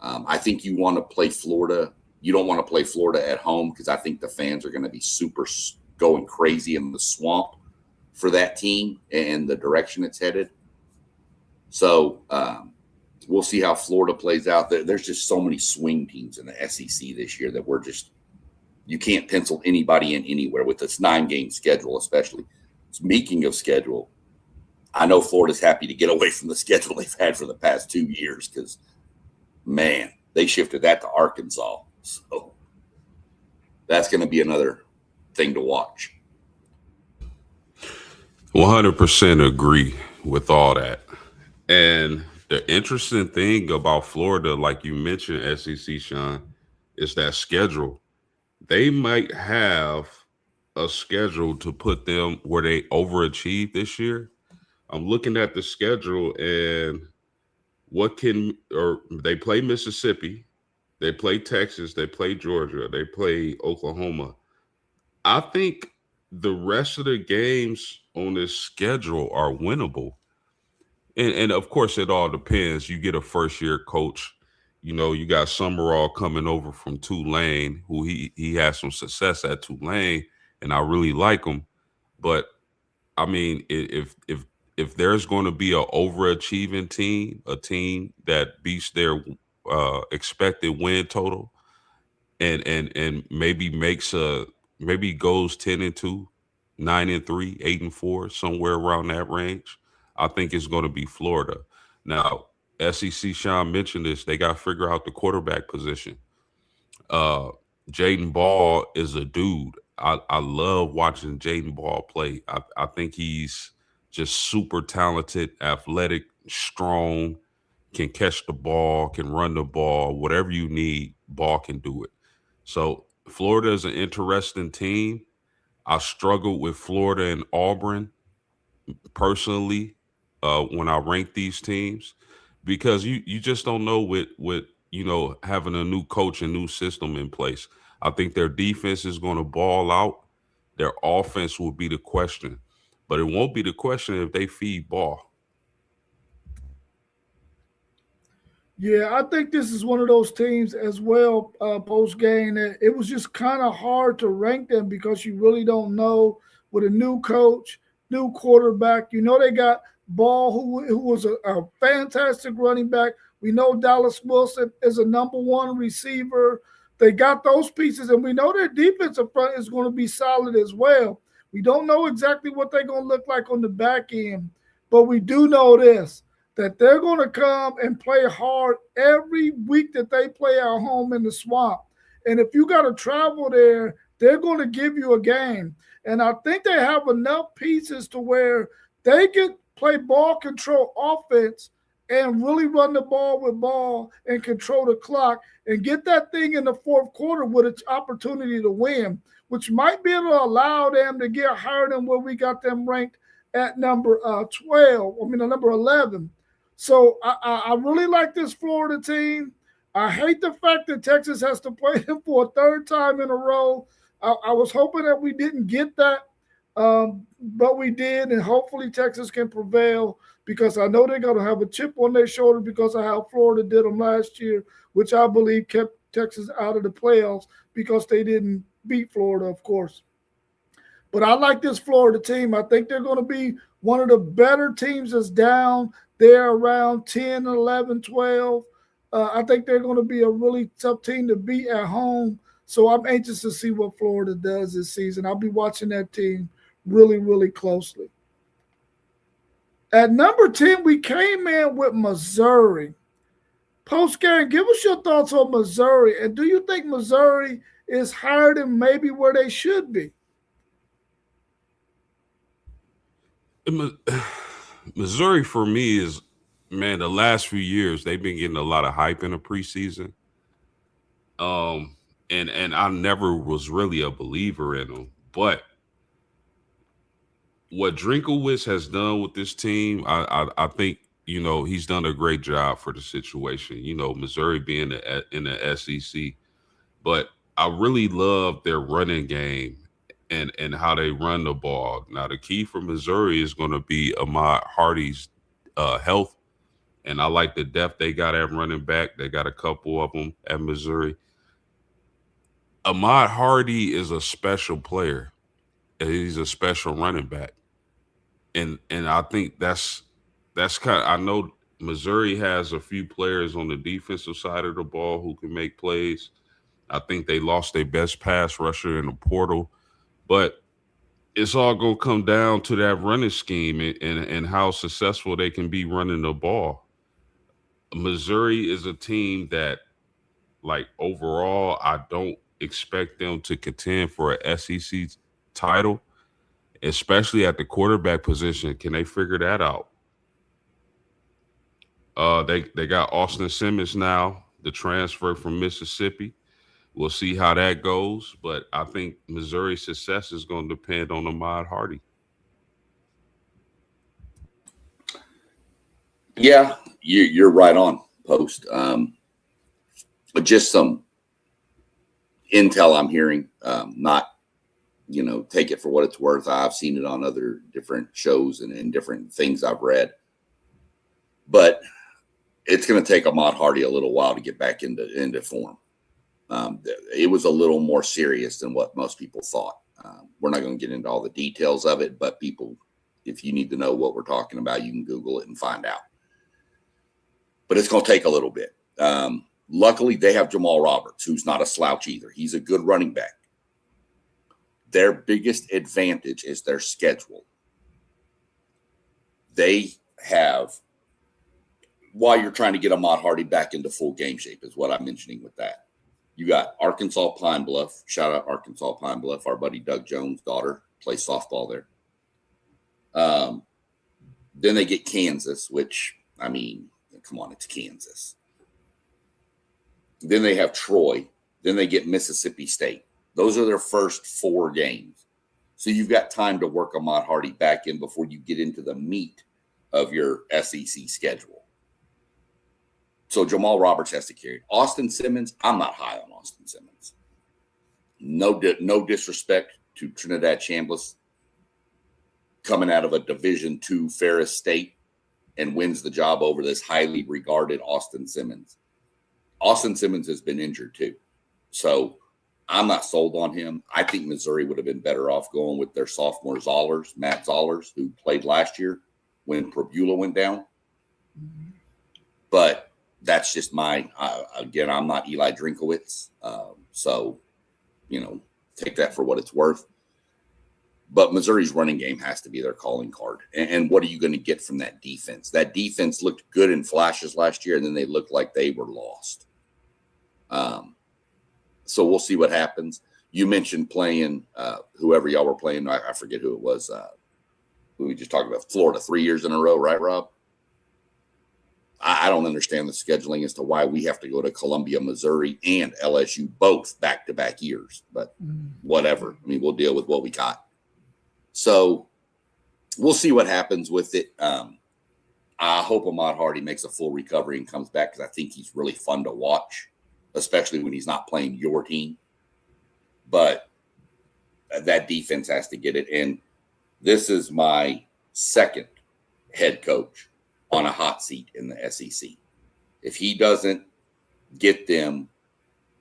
I think you want to play Florida. You don't want to play Florida at home because I think the fans are going to be super going crazy in the swamp for that team and the direction it's headed. So we'll see how Florida plays out. There's just so many swing teams in the SEC this year that you can't pencil anybody in anywhere with this 9-game schedule, especially. Speaking of schedule, I know Florida's happy to get away from the schedule they've had for the past 2 years because, man, they shifted that to Arkansas. So that's going to be another thing to watch. 100% agree with all that. And the interesting thing about Florida, like you mentioned, SEC, Sean, is that schedule. They might have a schedule to put them where they overachieve this year. I'm looking at the schedule and they play Mississippi, they play Texas, they play Georgia, they play Oklahoma. I think the rest of the games on this schedule are winnable. And of course, it all depends. You get a first-year coach. You know, you got Summerall coming over from Tulane, who he has some success at Tulane, and I really like him. But, I mean, if there's going to be an overachieving team, a team that beats their expected win total and maybe maybe goes 10-2, 9-3, 8-4, somewhere around that range, I think it's going to be Florida. Now, SEC, Sean mentioned this. They got to figure out the quarterback position. Jaden Ball is a dude. I love watching Jaden Ball play. I think he's just super talented, athletic, strong, can catch the ball, can run the ball, whatever you need, Ball can do it. So Florida is an interesting team. I struggled with Florida and Auburn personally when I rank these teams because you just don't know with having a new coach and new system in place. I think their defense is going to ball out. Their offense will be the question, but it won't be the question if they feed Ball. Yeah, I think this is one of those teams as well, post game, that it was just kind of hard to rank them because you really don't know with a new coach, new quarterback. You know, they got Ball, who was a fantastic running back. We know Dallas Wilson is a number one receiver. They got those pieces, and we know their defensive front is going to be solid as well. We don't know exactly what they're going to look like on the back end, but we do know this, that they're going to come and play hard every week that they play at home in the swamp. And if you got to travel there, they're going to give you a game. And I think they have enough pieces to where they can play ball control offense and really run the ball with ball and control the clock and get that thing in the fourth quarter with an opportunity to win, which might be able to allow them to get higher than where we got them ranked at number 12. I mean, number 11. So I really like this Florida team. I hate the fact that Texas has to play them for a third time in a row. I was hoping that we didn't get that, but we did, and hopefully Texas can prevail because I know they're going to have a chip on their shoulder because of how Florida did them last year, which I believe kept Texas out of the playoffs because they didn't beat Florida, of course. But I like this Florida team. I think they're going to be one of the better teams that's down there around 10, 11, 12. I think they're going to be a really tough team to beat at home. So I'm anxious to see what Florida does this season. I'll be watching that team really, really closely. At number 10, we came in with Missouri. Post-game, give us your thoughts on Missouri. And do you think Missouri is higher than maybe where they should be? Missouri for me is, man, the last few years they've been getting a lot of hype in the preseason. And I never was really a believer in them, but what Drinkowitz has done with this team, I think he's done a great job for the situation. Missouri being in the SEC, but I really love their running game and how they run the ball. Now the key for Missouri is going to be Ahmad Hardy's health, and I like the depth they got at running back. They got a couple of them at Missouri. Ahmad Hardy is a special player. He's a special running back. And I think that's kind of, I know Missouri has a few players on the defensive side of the ball who can make plays. I think they lost their best pass rusher in the portal, but it's all going to come down to that running scheme and how successful they can be running the ball. Missouri is a team that, like, overall, I don't expect them to contend for a SEC title, especially at the quarterback position. Can they figure that out? They got Austin Simmons now, the transfer from Mississippi. We'll see how that goes, but I think Missouri's success is going to depend on Ahmad Hardy. Yeah, you're right on, Post. But just some intel I'm hearing, not take it for what it's worth. I've seen it on other different shows and different things I've read. But it's going to take Ahmad Hardy a little while to get back into form. It was a little more serious than what most people thought. We're not going to get into all the details of it, but people, if you need to know what we're talking about, you can Google it and find out. But it's going to take a little bit. Luckily, they have Jamal Roberts, who's not a slouch either. He's a good running back. Their biggest advantage is their schedule. They have, while you're trying to get Ahmad Hardy back into full game shape, is what I'm mentioning with that. You got Arkansas Pine Bluff. Shout out Arkansas Pine Bluff. Our buddy Doug Jones' daughter plays softball there. Then they get Kansas, which, I mean, come on, it's Kansas. Then they have Troy. Then they get Mississippi State. Those are their first 4 games. So you've got time to work Ahmad Hardy back in before you get into the meat of your SEC schedule. So Jamal Roberts has to carry it. Austin Simmons, I'm not high on Austin Simmons. No disrespect to Trinidad Chambliss, coming out of a Division II Ferris State and wins the job over this highly regarded Austin Simmons. Austin Simmons has been injured too. So I'm not sold on him. I think Missouri would have been better off going with their sophomore Zollers, Matt Zollers, who played last year when Prebula went down. But that's just again, I'm not Eli Drinkowitz. So, take that for what it's worth. But Missouri's running game has to be their calling card. And what are you going to get from that defense? That defense looked good in flashes last year, and then they looked like they were lost. So we'll see what happens. You mentioned playing whoever y'all were playing. I forget who it was. Who we just talked about. Florida 3 years in a row, right, Rob? I don't understand the scheduling as to why we have to go to Columbia, Missouri, and LSU both back-to-back years. But whatever. I mean, we'll deal with what we got. So we'll see what happens with it. I hope Ahmad Hardy makes a full recovery and comes back because I think he's really fun to watch, especially when he's not playing your team. But that defense has to get it. And this is my second head coach on a hot seat in the SEC. If he doesn't get them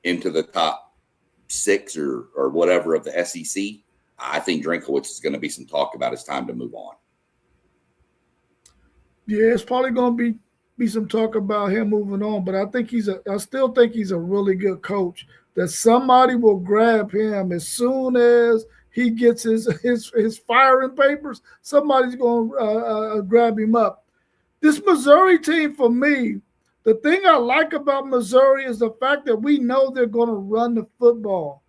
into the top 6 or whatever of the SEC, I think Drinkowitz is going to be some talk about it's time to move on. Yeah, it's probably going to be some talk about him moving on, but I still think he's a really good coach. That somebody will grab him as soon as he gets his firing papers. Somebody's going to grab him up. This Missouri team, for me, the thing I like about Missouri is the fact that we know they're going to run the football.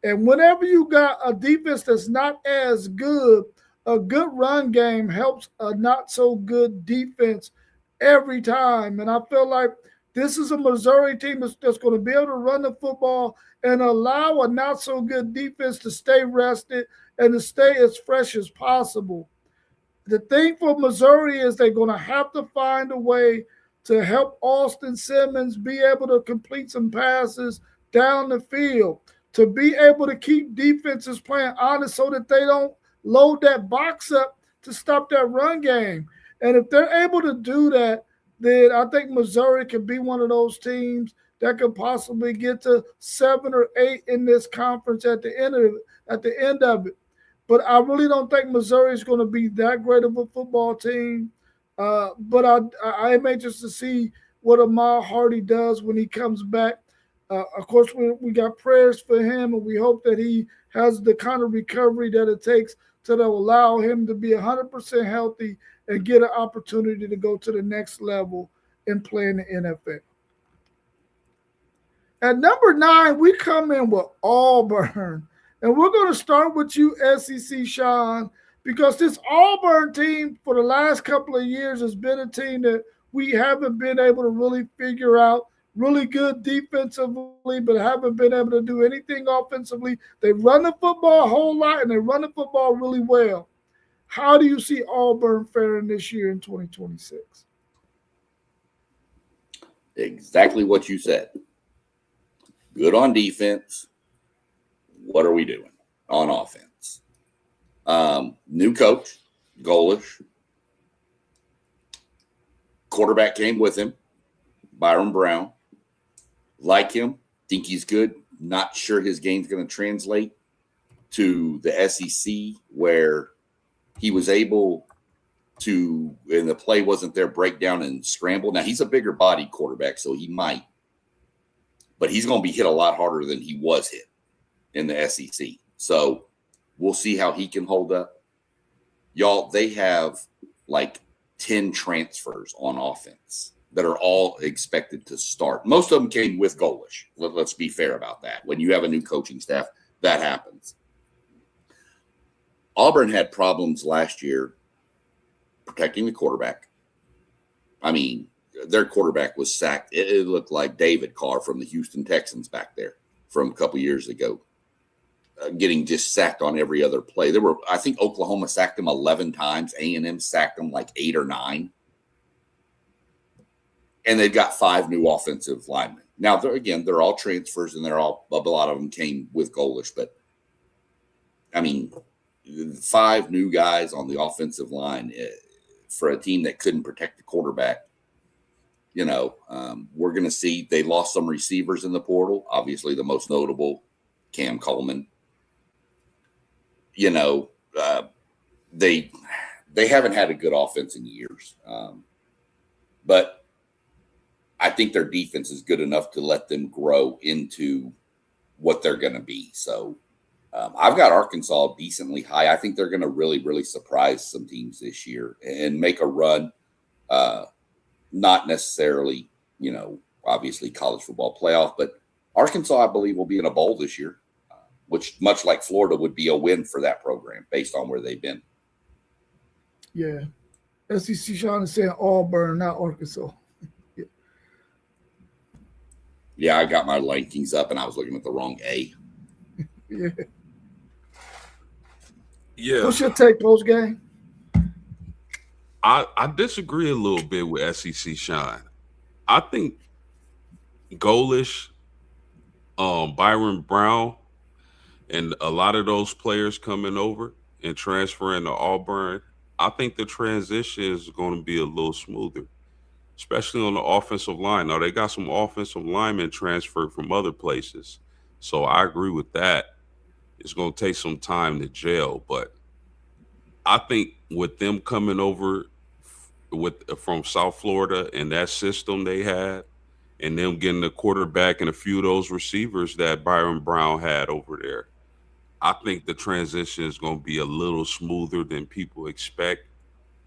And whenever you got a defense that's not as good, a good run game helps a not so good defense every time. And I feel like this is a Missouri team that's going to be able to run the football and allow a not so good defense to stay rested and to stay as fresh as possible. The thing for Missouri is they're going to have to find a way to help Austin Simmons be able to complete some passes down the field, to be able to keep defenses playing honest so that they don't load that box up to stop that run game. And if they're able to do that, then I think Missouri can be one of those teams that could possibly get to 7 or 8 in this conference at the end of it. But I really don't think Missouri is going to be that great of a football team. But I am anxious to see what Ahmad Hardy does when he comes back. Of course, we got prayers for him, and we hope that he has the kind of recovery that it takes to allow him to be 100% healthy and get an opportunity to go to the next level and play in the NFL. At number 9, we come in with Auburn. And we're going to start with you, SEC Sean, because this Auburn team for the last couple of years has been a team that we haven't been able to really figure out. Really good defensively, but haven't been able to do anything offensively. They run the football a whole lot, and they run the football really well. How do you see Auburn faring this year in 2026? Exactly what you said. Good on defense. What are we doing on offense? New coach, Golish. Quarterback came with him, Byron Brown. Like him, think he's good. Not sure his game's going to translate to the SEC where he was able to, and the play wasn't there, break down and scramble. Now, he's a bigger body quarterback, so he might. But he's going to be hit a lot harder than he was hit in the SEC. So we'll see how he can hold up. Y'all, they have like 10 transfers on offense that are all expected to start. Most of them came with Golish. Let's be fair about that. When you have a new coaching staff, that happens. Auburn had problems last year protecting the quarterback. I mean, their quarterback was sacked. It looked like David Carr from the Houston Texans back there from a couple years ago. Getting just sacked on every other play. I think Oklahoma sacked him 11 times. A&M sacked him like 8 or 9. And they've got 5 new offensive linemen. Now, they're all transfers, and a lot of them came with Golish. But, I mean, 5 new guys on the offensive line for a team that couldn't protect the quarterback. We're going to see they lost some receivers in the portal. Obviously, the most notable, Cam Coleman. They haven't had a good offense in years. But I think their defense is good enough to let them grow into what they're going to be. So I've got Arkansas decently high. I think they're going to really, really surprise some teams this year and make a run. Not necessarily, obviously college football playoff, but Arkansas, I believe, will be in a bowl this year, which much like Florida would be a win for that program based on where they've been. Yeah. SEC Sean is saying Auburn, not Arkansas. Yeah, I got my rankings up and I was looking at the wrong A. Yeah. Yeah, What's your take post game? I disagree a little bit with SEC Shine. I think Golish, Byron Brown, and a lot of those players coming over and transferring to Auburn, I think the transition is going to be a little smoother, especially on the offensive line. Now they got some offensive linemen transferred from other places, so I agree with that. It's going to take some time to gel, but I think with them coming over with from South Florida and that system they had, and them getting the quarterback and a few of those receivers that Byron Brown had over there, I think the transition is going to be a little smoother than people expect.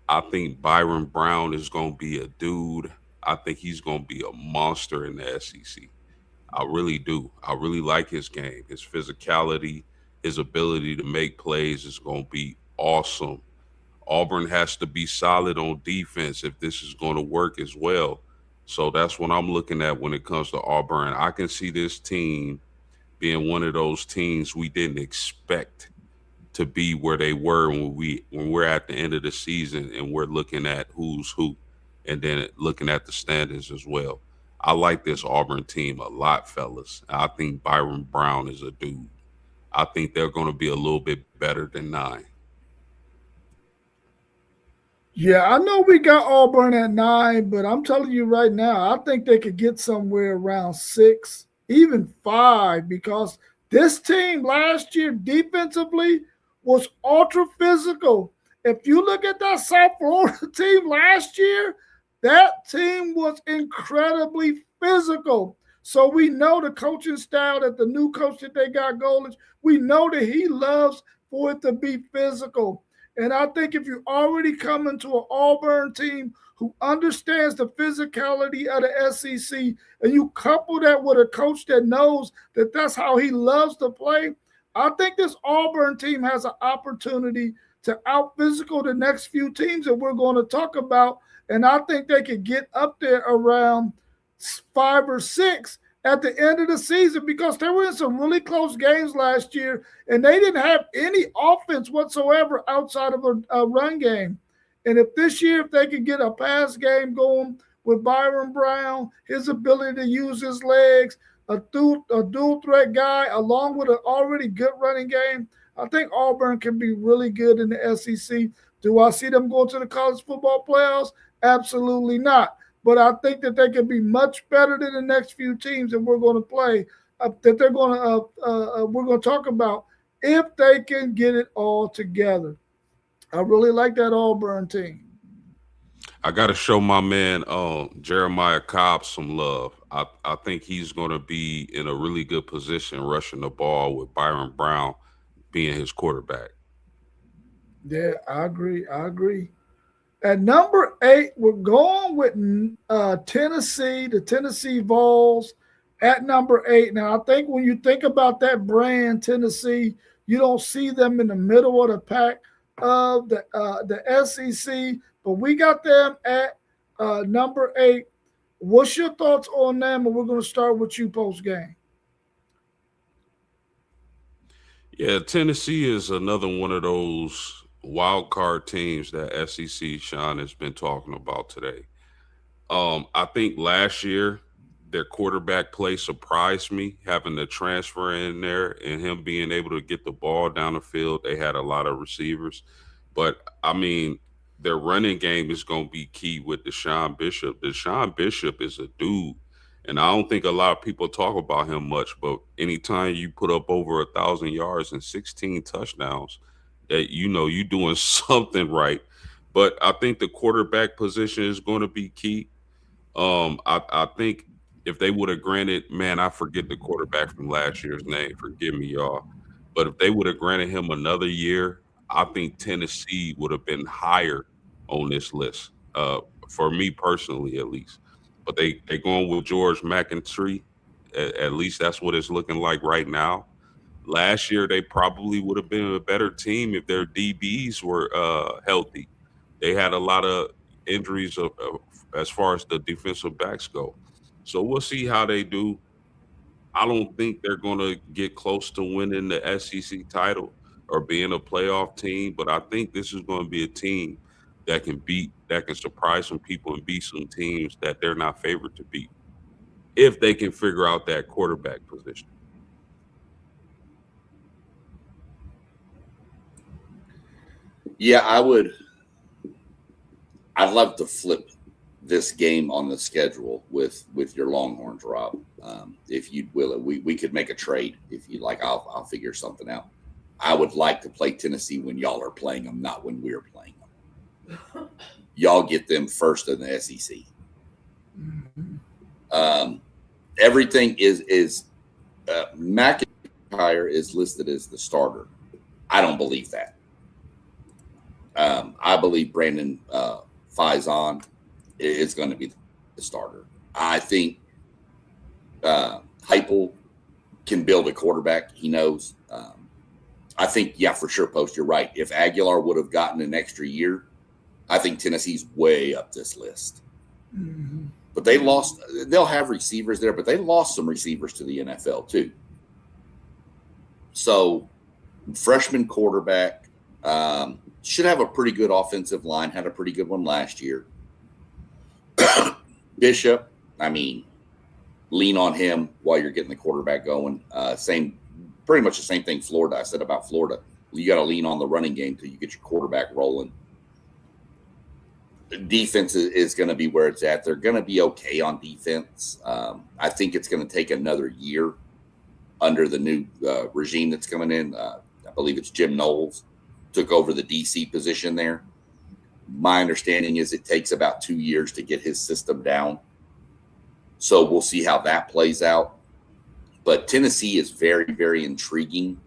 I think Byron Brown is going to be a dude. I think he's going to be a monster in the SEC. I really do. I really like his game. His physicality, his ability to make plays is going to be awesome. Auburn has to be solid on defense if this is going to work as well. So that's what I'm looking at when it comes to Auburn. I can see this team being one of those teams we didn't expect to be where they were when we're at the end of the season and we're looking at who's who and then looking at the standings as well. I like this Auburn team a lot, fellas. I think Byron Brown is a dude. I think they're going to be a little bit better than 9. Yeah, I know we got Auburn at 9, but I'm telling you right now, I think they could get somewhere around 6, even 5, because this team last year defensively was ultra physical. If you look at that South Florida team last year, that team was incredibly physical. So we know the coaching style that the new coach that they got Goldens, we know that he loves for it to be physical. And I think if you already come into an Auburn team who understands the physicality of the SEC and you couple that with a coach that knows that that's how he loves to play, I think this Auburn team has an opportunity to out physical the next few teams that we're going to talk about. And I think they could get up there around 5 or 6 at the end of the season because they were in some really close games last year and they didn't have any offense whatsoever outside of a run game. And if this year, if they could get a pass game going with Byron Brown, his ability to use his legs, a dual threat guy, along with an already good running game, I think Auburn can be really good in the SEC. Do I see them going to the college football playoffs? Absolutely not. But I think that they can be much better than the next few teams that we're going to play, that they're going to we're going to talk about if they can get it all together. I really like that Auburn team. I got to show my man Jeremiah Cobb some love. I think he's going to be in a really good position rushing the ball with Byron Brown being his quarterback. Yeah, I agree. I agree. At number 8, we're going with Tennessee, the Tennessee Vols at number 8. Now, I think when you think about that brand, Tennessee, you don't see them in the middle of the pack of the SEC, but we got them at number 8. What's your thoughts on them? And we're going to start with you post game. Yeah, Tennessee is another one of those wild card teams that SEC Sean has been talking about today. I think last year their quarterback play surprised me, having the transfer in there and him being able to get the ball down the field. They had a lot of receivers, but I mean, their running game is going to be key with Deshaun Bishop. Deshaun Bishop is a dude, and I don't think a lot of people talk about him much. But anytime you put up over 1,000 yards and 16 touchdowns, that you know you doing something right. But I think the quarterback position is going to be key. I think if they would have granted, man, I forget the quarterback from last year's name. Forgive me, y'all. But if they would have granted him another year, I think Tennessee would have been higher on this list. For me personally, at least. But they going with George McIntyre. At least that's what it's looking like right now. Last year, they probably would have been a better team if their DBs were healthy. They had a lot of injuries as far as the defensive backs go. So we'll see how they do. I don't think they're going to get close to winning the SEC title or being a playoff team, but I think this is going to be a team that can surprise some people and beat some teams that they're not favored to beat if they can figure out that quarterback position. Yeah, I'd love to flip this game on the schedule with your Longhorns, Rob. If you'd will it, we could make a trade if you like. I'll figure something out. I would like to play Tennessee when y'all are playing them, not when we're playing them. Y'all get them first in the SEC. Everything is McIntyre is listed as the starter. I don't believe that. I believe Brandon Faison is going to be the starter. I think Heupel can build a quarterback. He knows. I think, yeah, for sure, Post, you're right. If Aguilar would have gotten an extra year, I think Tennessee's way up this list. Mm-hmm. But they lost – they'll have receivers there, but they lost some receivers to the NFL too. So freshman quarterback should have a pretty good offensive line, had a pretty good one last year. Bishop, I mean, lean on him while you're getting the quarterback going. Pretty much the same thing Florida. I said about Florida. You got to lean on the running game till you get your quarterback rolling. Defense is going to be where it's at. They're going to be okay on defense. I think it's going to take another year under the new regime that's coming in. I believe it's Jim Knowles took over the DC position there. My understanding is it takes about 2 years to get his system down. So we'll see how that plays out. But Tennessee is very, very intriguing.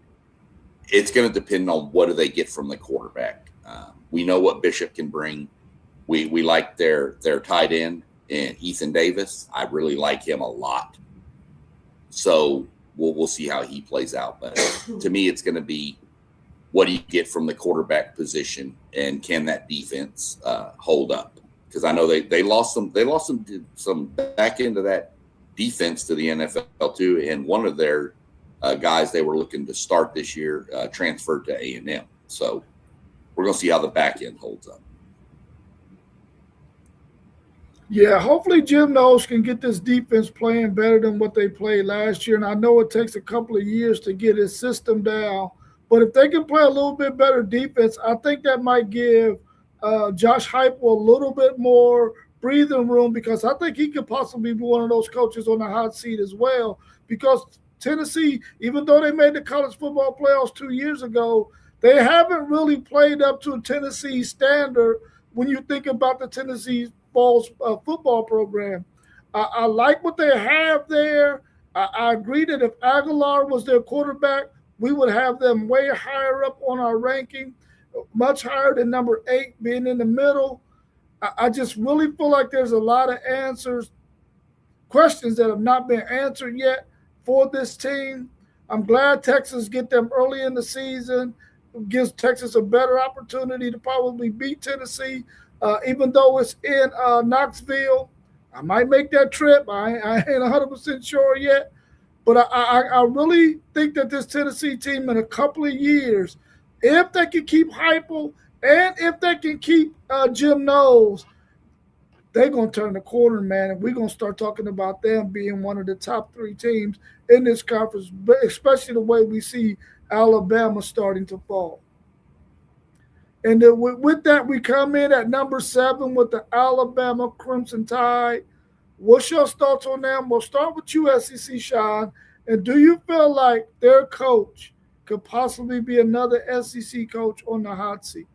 It's going to depend on what do they get from the quarterback. We know what Bishop can bring. We like their tight end and Ethan Davis. I really like him a lot. So we'll see how he plays out. But to me, it's going to be what do you get from the quarterback position, and can that defense hold up? Because I know they lost some back end of that defense to the NFL too, and one of their guys they were looking to start this year transferred to A&M. So we're going to see how the back end holds up. Yeah, hopefully Jim Knowles can get this defense playing better than what they played last year. And I know it takes a couple of years to get his system down. But if they can play a little bit better defense, I think that might give Josh Heupel a little bit more breathing room, because I think he could possibly be one of those coaches on the hot seat as well. Because Tennessee, even though they made the college football playoffs 2 years ago, they haven't really played up to Tennessee standard when you think about the Tennessee football program. I like what they have there. I agree that if Aguilar was their quarterback, we would have them way higher up on our ranking, much higher than number 8 being in the middle. I just really feel like there's a lot of questions that have not been answered yet for this team. I'm glad Texas get them early in the season. It gives Texas a better opportunity to probably beat Tennessee, even though it's in Knoxville. I might make that trip. I ain't 100% sure yet. But I really think that this Tennessee team in a couple of years, if they can keep Heupel and if they can keep Jim Knowles, they're going to turn the corner, man. And we're going to start talking about them being one of the top 3 teams in this conference, but especially the way we see Alabama starting to fall. And then with that, we come in at number 7 with the Alabama Crimson Tide. What's your thoughts on them? We'll start with you, SEC Sean. And do you feel like their coach could possibly be another SEC coach on the hot seat?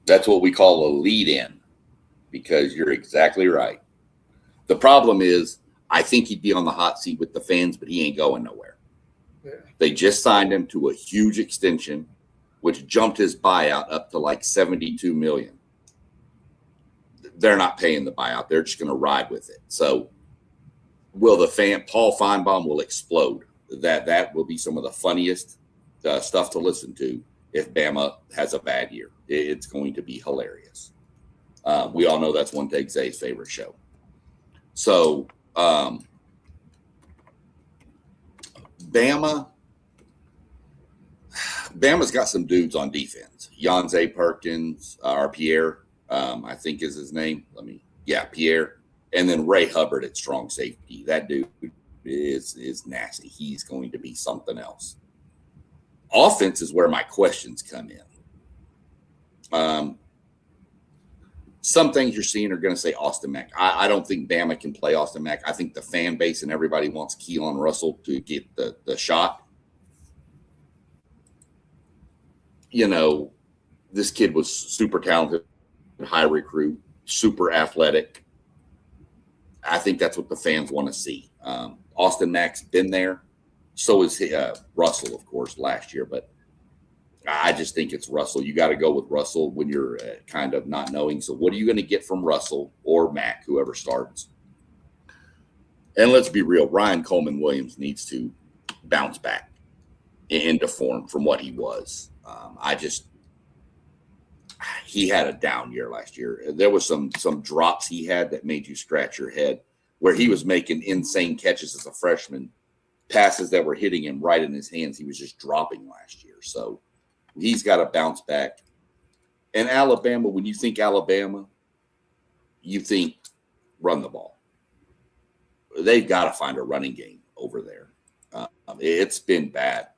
That's what we call a lead-in, because you're exactly right. The problem is I think he'd be on the hot seat with the fans, but he ain't going nowhere. Yeah. They just signed him to a huge extension, which jumped his buyout up to like $72 million. They're not paying the buyout. They're just going to ride with it. So will Paul Feinbaum will explode. That will be some of the funniest stuff to listen to if Bama has a bad year. It's going to be hilarious. We all know that's one Take Zay's favorite show. So Bama's got some dudes on defense. Janze Perkins, or Pierre, I think is his name. Pierre. And then Ray Hubbard at strong safety. That dude is nasty. He's going to be something else. Offense is where my questions come in. Some things you're seeing are going to say Austin Mack. I don't think Bama can play Austin Mack. I think the fan base and everybody wants Keelan Russell to get the shot. This kid was super talented, high recruit, super athletic. I think that's what the fans want to see. Austin Mack's been there. So is Russell, of course, last year. But I just think it's Russell. You got to go with Russell when you're kind of not knowing. So what are you going to get from Russell or Mack, whoever starts? And let's be real, Ryan Coleman Williams needs to bounce back into form from what he was. He had a down year last year. There was some drops he had that made you scratch your head, where he was making insane catches as a freshman, passes that were hitting him right in his hands. He was just dropping last year. So he's got to bounce back. And Alabama, when you think Alabama, you think run the ball. They've got to find a running game over there. It's been bad.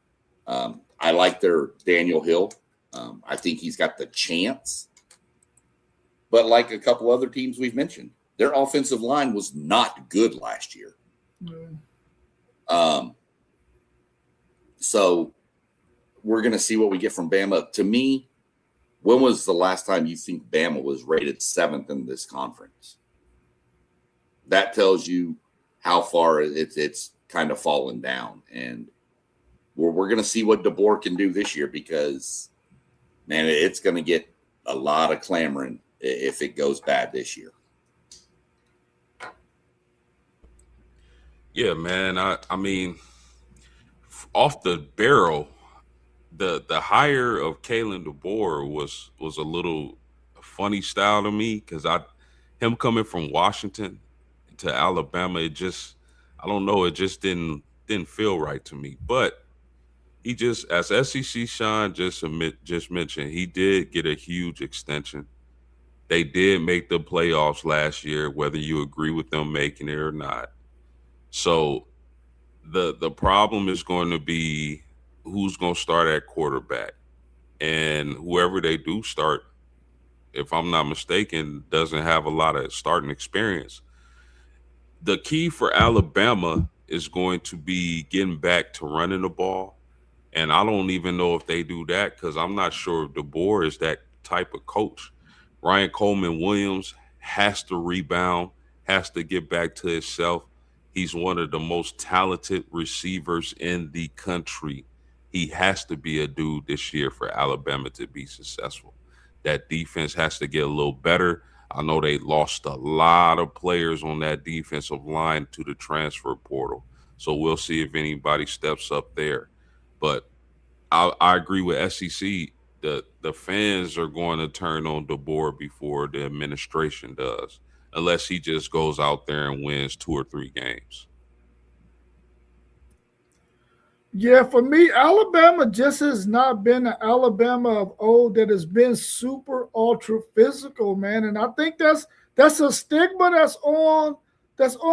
I like their Daniel Hill. I think he's got the chance. But like a couple other teams we've mentioned, their offensive line was not good last year. So we're going to see what we get from Bama. To me, when was the last time you think Bama was rated 7th in this conference? That tells you how far it's kind of fallen down. And we're going to see what DeBoer can do this year, because, man, it's going to get a lot of clamoring if it goes bad this year. Yeah, man. I mean, off the barrel, the hire of Kalen DeBoer was a little funny style to me, because him coming from Washington to Alabama, it just didn't feel right to me. But he just, as SEC Sean just mentioned, he did get a huge extension. They did make the playoffs last year, whether you agree with them making it or not. So the problem is going to be who's going to start at quarterback. And whoever they do start, if I'm not mistaken, doesn't have a lot of starting experience. The key for Alabama is going to be getting back to running the ball. And I don't even know if they do that, because I'm not sure if DeBoer is that type of coach. Ryan Coleman Williams has to rebound, has to get back to himself. He's one of the most talented receivers in the country. He has to be a dude this year for Alabama to be successful. That defense has to get a little better. I know they lost a lot of players on that defensive line to the transfer portal. So we'll see if anybody steps up there. But I agree with SEC. The fans are going to turn on DeBoer before the administration does, unless he just goes out there and wins 2 or 3 games. Yeah, for me, Alabama just has not been the Alabama of old that has been super ultra physical, man. And I think that's a stigma that's on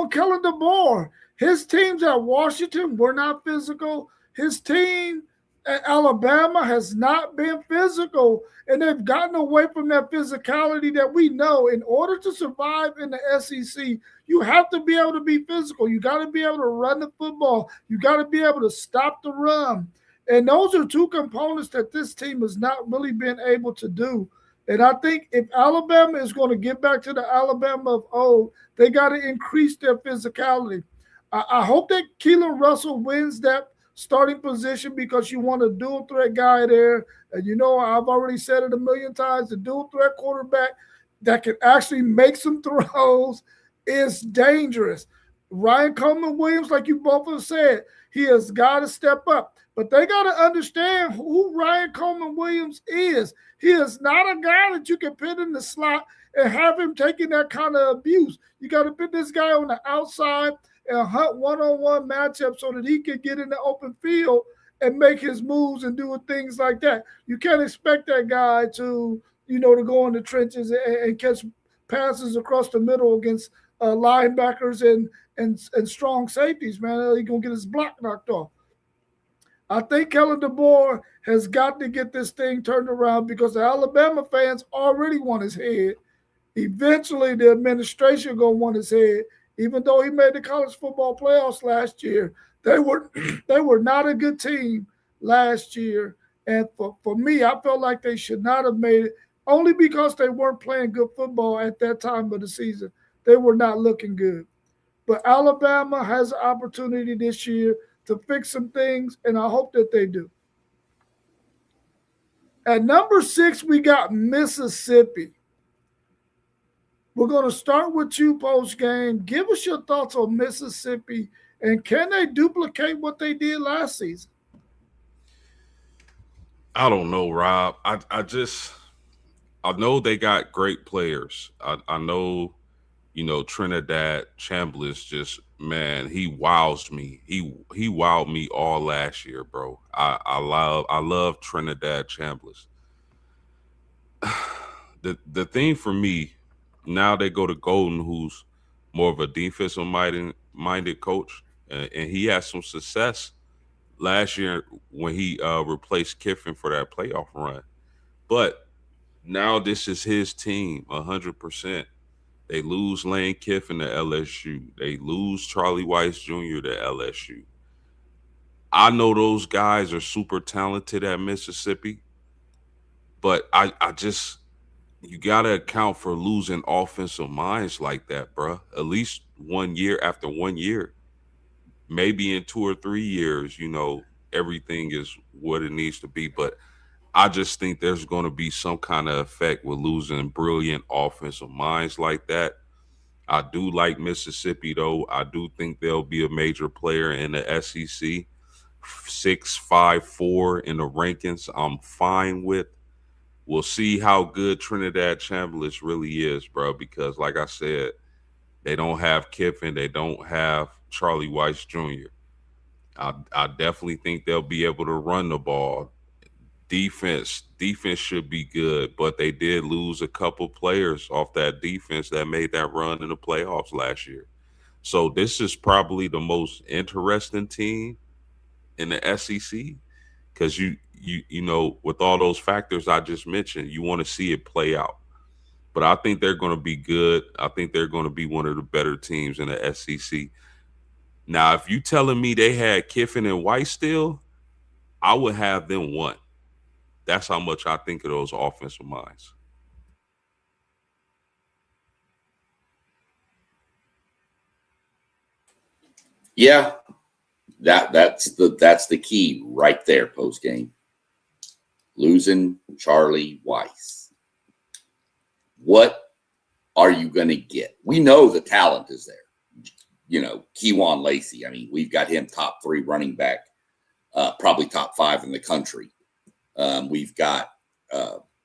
Kellen DeBoer. His teams at Washington were not physical. His team at Alabama has not been physical, and they've gotten away from that physicality that we know. In order to survive in the SEC, you have to be able to be physical. You got to be able to run the football. You got to be able to stop the run. And those are 2 components that this team has not really been able to do. And I think if Alabama is going to get back to the Alabama of old, they got to increase their physicality. I hope that Keelan Russell wins that starting position, because you want a dual threat guy there. And I've already said it a million times, the dual threat quarterback that can actually make some throws is dangerous. Ryan Coleman Williams, like you both have said, he has got to step up. But they got to understand who Ryan Coleman Williams is. He is not a guy that you can put in the slot and have him taking that kind of abuse. You got to put this guy on the outside and hunt one-on-one matchups so that he can get in the open field and make his moves and do things like that. You can't expect that guy to, to go in the trenches and catch passes across the middle against linebackers and strong safeties, man. He's going to get his block knocked off. I think Kellen DeBoer has got to get this thing turned around because the Alabama fans already want his head. Eventually, the administration going to want his head. Even though he made the college football playoffs last year, they were not a good team last year. And for me, I felt like they should not have made it only because they weren't playing good football at that time of the season. They were not looking good. But Alabama has an opportunity this year to fix some things, and I hope that they do. At number 6, we got Mississippi. We're going to start with you post-game. Give us your thoughts on Mississippi, and can they duplicate what they did last season? I don't know, Rob. I know they got great players. I know, Trinidad Chambliss just, man, he wows me. He wowed me all last year, bro. I love Trinidad Chambliss. The thing for me, now they go to Golden, who's more of a defensive minded coach, and he had some success last year when he replaced Kiffin for that playoff run. But now this is his team, 100%. They lose Lane Kiffin to LSU. They lose Charlie Weiss Jr. to LSU. I know those guys are super talented at Mississippi, but I just, you got to account for losing offensive minds like that, bro. At least 1 year after 1 year. Maybe in 2 or 3 years, everything is what it needs to be. But I just think there's going to be some kind of effect with losing brilliant offensive minds like that. I do like Mississippi, though. I do think they'll be a major player in the SEC. 6-5-4 in the rankings, I'm fine with. We'll see how good Trinidad Chambliss really is, bro, because like I said, they don't have Kiffin. They don't have Charlie Weiss Jr. I definitely think they'll be able to run the ball. Defense should be good, but they did lose a couple players off that defense that made that run in the playoffs last year. So this is probably the most interesting team in the SEC because you with all those factors I just mentioned, you want to see it play out. But I think they're going to be good. I think they're going to be one of the better teams in the SEC. Now, if you telling me they had Kiffin and White still, I would have them one. That's how much I think of those offensive minds. Yeah, that's the key right there. Post game, losing Charlie Weiss. What are you going to get? We know the talent is there. Kewan Lacey. I mean, we've got him top 3 running back, probably top 5 in the country. We've got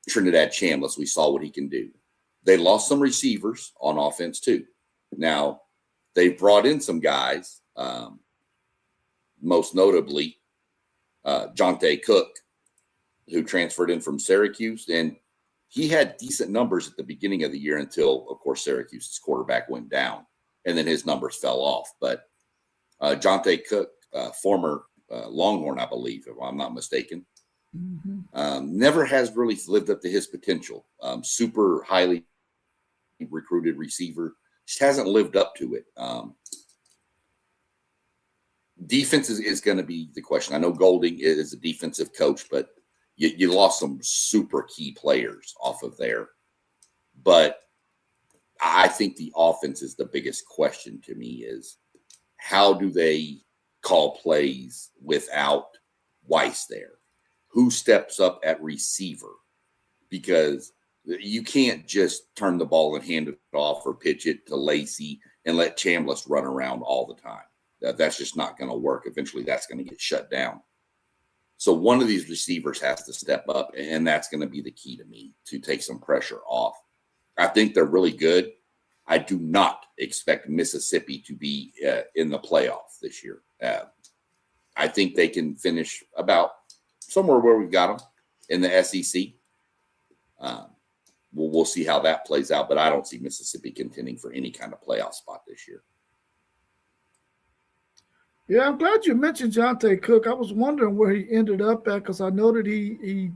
Trinidad Chambliss. We saw what he can do. They lost some receivers on offense too. Now, they brought in some guys, most notably Jonte Cook, who transferred in from Syracuse. And he had decent numbers at the beginning of the year until, of course, Syracuse's quarterback went down. And then his numbers fell off. But Jonte Cook, former Longhorn, I believe, if I'm not mistaken, never has really lived up to his potential. Super highly recruited receiver, just hasn't lived up to it. Defense is going to be the question. I know Golding is a defensive coach, but you lost some super key players off of there. But I think the offense is the biggest question to me is how do they call plays without Weiss there? Who steps up at receiver? Because you can't just turn the ball and hand it off or pitch it to Lacey and let Chambliss run around all the time. That's just not going to work. Eventually, that's going to get shut down. So one of these receivers has to step up, and that's going to be the key to me to take some pressure off. I think they're really good. I do not expect Mississippi to be in the playoff this year. I think they can finish about somewhere where we've got them in the SEC. We'll see how that plays out, but I don't see Mississippi contending for any kind of playoff spot this year. Yeah, I'm glad you mentioned Jonte Cook. I was wondering where he ended up at because I know that he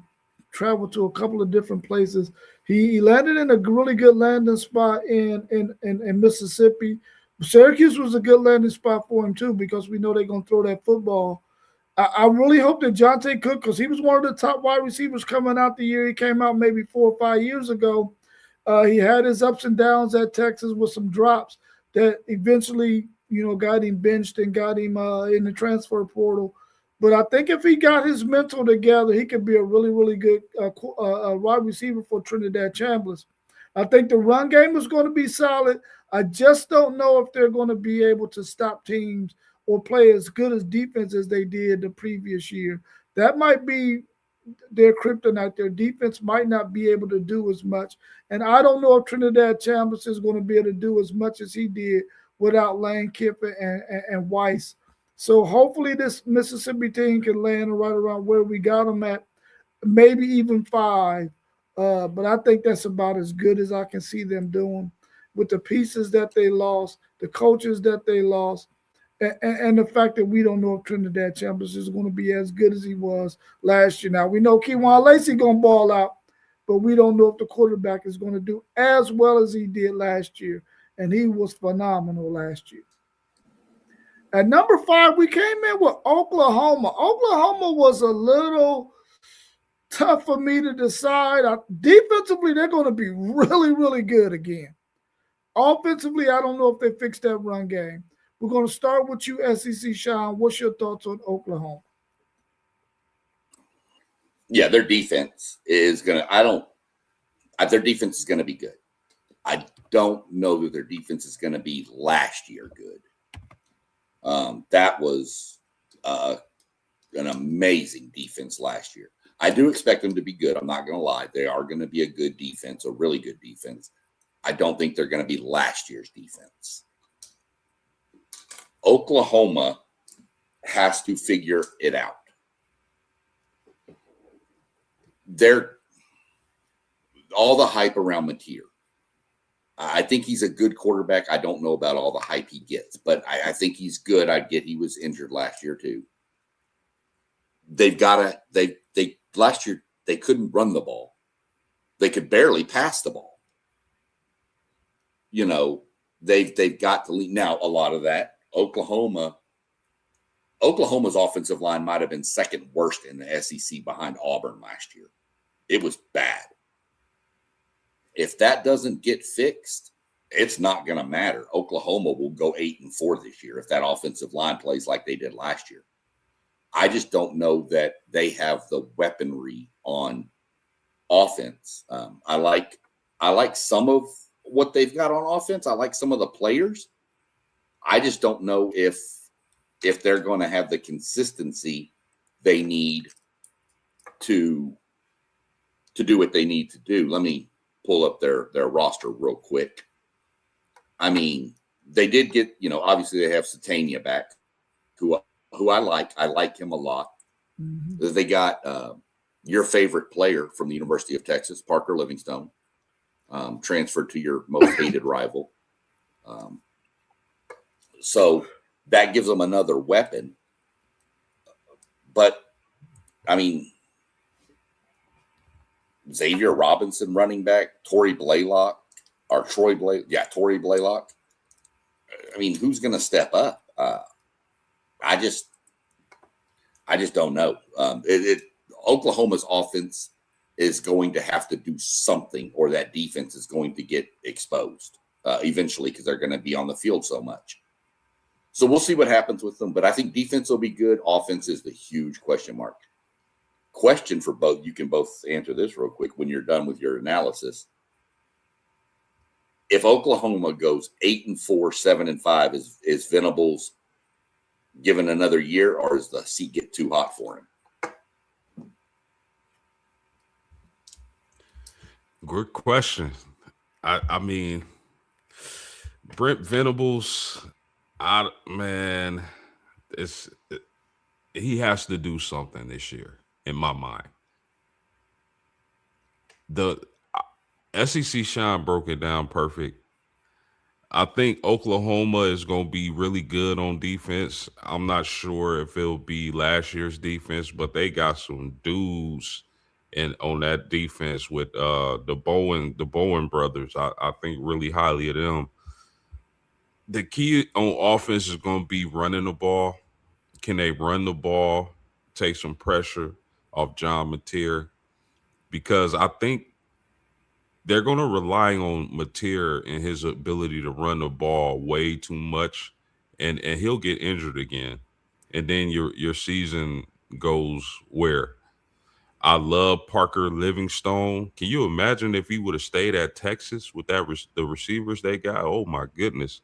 traveled to a couple of different places. He landed in a really good landing spot in Mississippi. Syracuse was a good landing spot for him too because we know they're going to throw that football. I really hope that Jonte Cook, because he was one of the top wide receivers coming out the year he came out maybe 4 or 5 years ago. He had his ups and downs at Texas with some drops that eventually, got him benched and got him in the transfer portal. But I think if he got his mental together, he could be a really, really good wide receiver for Trinidad Chambliss. I think the run game is going to be solid. I just don't know if they're going to be able to stop teams or play as good as defense as they did the previous year. That might be their kryptonite. Their defense might not be able to do as much. And I don't know if Trinidad Chambliss is going to be able to do as much as he did without Lane Kiffin and Weiss. So hopefully this Mississippi team can land right around where we got them at, maybe even 5. But I think that's about as good as I can see them doing with the pieces that they lost, the coaches that they lost, and the fact that we don't know if Trinidad Chambliss is going to be as good as he was last year. Now, we know Keywan Lacey going to ball out, but we don't know if the quarterback is going to do as well as he did last year, and he was phenomenal last year. At number 5, we came in with Oklahoma. Oklahoma was a little tough for me to decide. Defensively, they're going to be really, really good again. Offensively, I don't know if they fixed that run game. We're going to start with you, SEC Sean. What's your thoughts on Oklahoma? Yeah, their defense is going to their defense is going to be good. I don't know that their defense is going to be last year good. That was an amazing defense last year. I do expect them to be good. I'm not going to lie. They are going to be a good defense, a really good defense. I don't think they're going to be last year's defense. Oklahoma has to figure it out. They're all the hype around Mateer. I think he's a good quarterback. I don't know about all the hype he gets, but I think he's good. I get he was injured last year too. Last year they couldn't run the ball. They could barely pass the ball. They've got to lead now. A lot of that Oklahoma's offensive line might have been second worst in the SEC behind Auburn last year. It was bad. If that doesn't get fixed, it's not going to matter. Oklahoma will go 8-4 this year if that offensive line plays like they did last year. I just don't know that they have the weaponry on offense. I like some of what they've got on offense. I like some of the players. I just don't know if they're going to have the consistency they need to do what they need to do. Let me pull up their roster real quick. I mean, they did get, obviously they have Satania back, who I like. I like him a lot. Mm-hmm. They got your favorite player from the University of Texas, Parker Livingstone, transferred to your most hated rival. So that gives them another weapon. But, I mean, Xavier Robinson running back, Tory Blaylock. Tory Blaylock. I mean, who's going to step up? I just don't know. Oklahoma's offense is going to have to do something, or that defense is going to get exposed eventually because they're going to be on the field so much. So we'll see what happens with them. But I think defense will be good. Offense is the huge question mark. Question for both. You can both answer this real quick when you're done with your analysis. If Oklahoma goes 8-4, 7-5, is Venables given another year, or does the seat get too hot for him? Good question. I mean, Brent Venables, I man, it's he has to do something this year in my mind. The SEC shine broke it down perfect. I think Oklahoma is going to be really good on defense. I'm not sure if it'll be last year's defense, but they got some dudes in on that defense with the Bowen brothers. I think really highly of them. The key on offense is going to be running the ball. Can they run the ball, take some pressure off John Mateer? Because I think they're going to rely on Mateer and his ability to run the ball way too much, and he'll get injured again, and then your season goes where. I love Parker Livingstone. Can you imagine if he would have stayed at Texas with the receivers they got? Oh my goodness.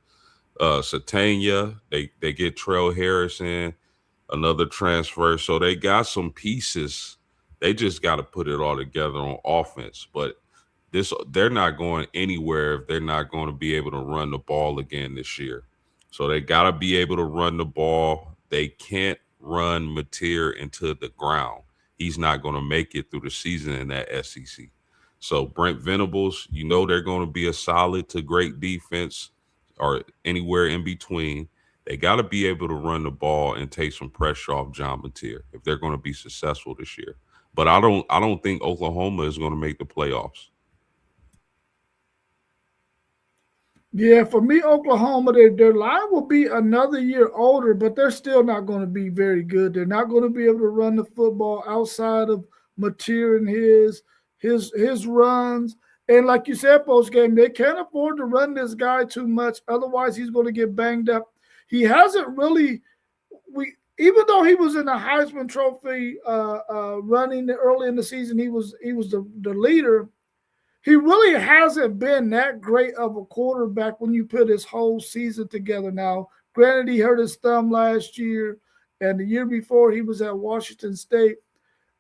Satania, they get Trell Harrison, another transfer. So they got some pieces. They just got to put it all together on offense. But they're not going anywhere if they're not going to be able to run the ball again this year. So they got to be able to run the ball. They can't run Mateer into the ground. He's not going to make it through the season in that SEC. So Brent Venables, they're going to be a solid to great defense or anywhere in between. They got to be able to run the ball and take some pressure off John Mateer if they're going to be successful this year. But I don't think Oklahoma is going to make the playoffs. Yeah, for me, Oklahoma, their line will be another year older, but they're still not going to be very good. They're not going to be able to run the football outside of Mateer and his runs. And like you said, post game, they can't afford to run this guy too much. Otherwise, he's going to get banged up. He hasn't really even though he was in the Heisman Trophy running early in the season, he was the leader. He really hasn't been that great of a quarterback when you put his whole season together now. Granted, he hurt his thumb last year, and the year before he was at Washington State.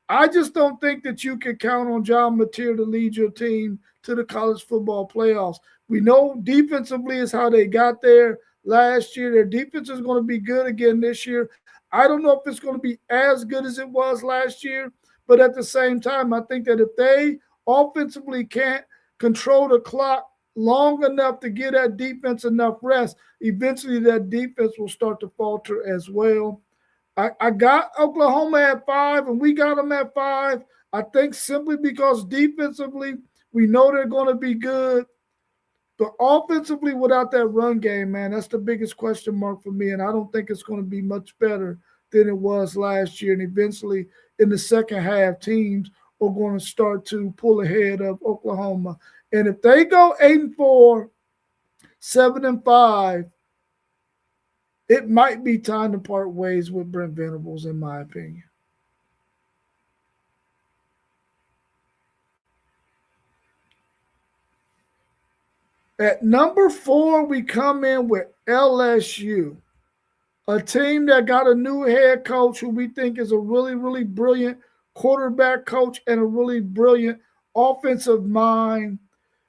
I just don't think that you can count on John Mateer to lead your team to the college football playoffs. We know defensively is how they got there last year. Their defense is going to be good again this year. I don't know if it's going to be as good as it was last year, but at the same time, I think that if they offensively can't control the clock long enough to get that defense enough rest, eventually that defense will start to falter as well. I got Oklahoma at 5, and we got them at 5. I think simply because defensively, we know they're going to be good. But offensively, without that run game, man, that's the biggest question mark for me. And I don't think it's going to be much better than it was last year. And eventually, in the second half, teams are going to start to pull ahead of Oklahoma. And if they go 8-4, 7-5, it might be time to part ways with Brent Venables, in my opinion. At number 4, we come in with LSU, a team that got a new head coach who we think is a really, really brilliant quarterback coach and a really brilliant offensive mind.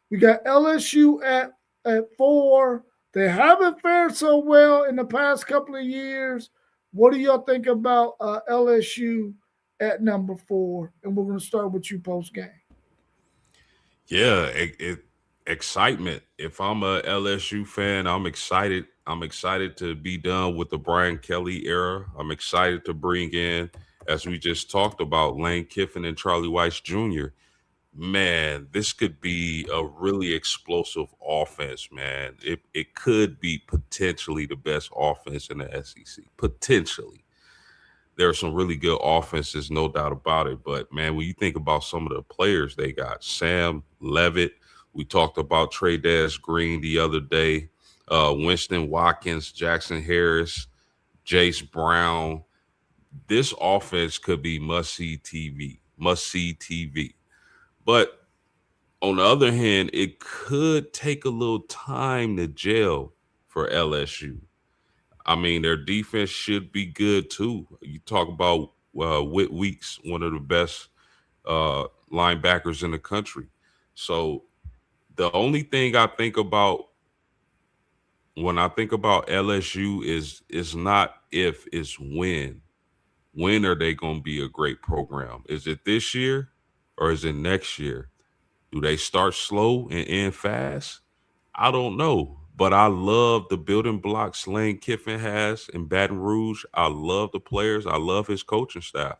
We got LSU at 4. They haven't fared so well in the past couple of years. What do y'all think about LSU at number 4? And we're going to start with you post game. Yeah, excitement. If I'm a LSU fan, I'm excited. I'm excited to be done with the Brian Kelly era. I'm excited to bring in, as we just talked about, Lane Kiffin and Charlie Weiss Jr. Man, this could be a really explosive offense, man. It could be potentially the best offense in the SEC. Potentially. There are some really good offenses, no doubt about it. But man, when you think about some of the players they got, Sam Levitt, we talked about Trey Green the other day, Winston Watkins, Jackson Harris, Jace Brown. This offense could be must-see TV, must-see TV. But on the other hand, it could take a little time to gel for LSU. I mean, their defense should be good too. You talk about Whit Weeks, one of the best linebackers in the country. So the only thing I think about when I think about LSU, is not if, it's when. When are they going to be a great program? Is it this year or is it next year? Do they start slow and end fast? I don't know. But I love the building blocks Lane Kiffin has in Baton Rouge. I love the players. I love his coaching staff.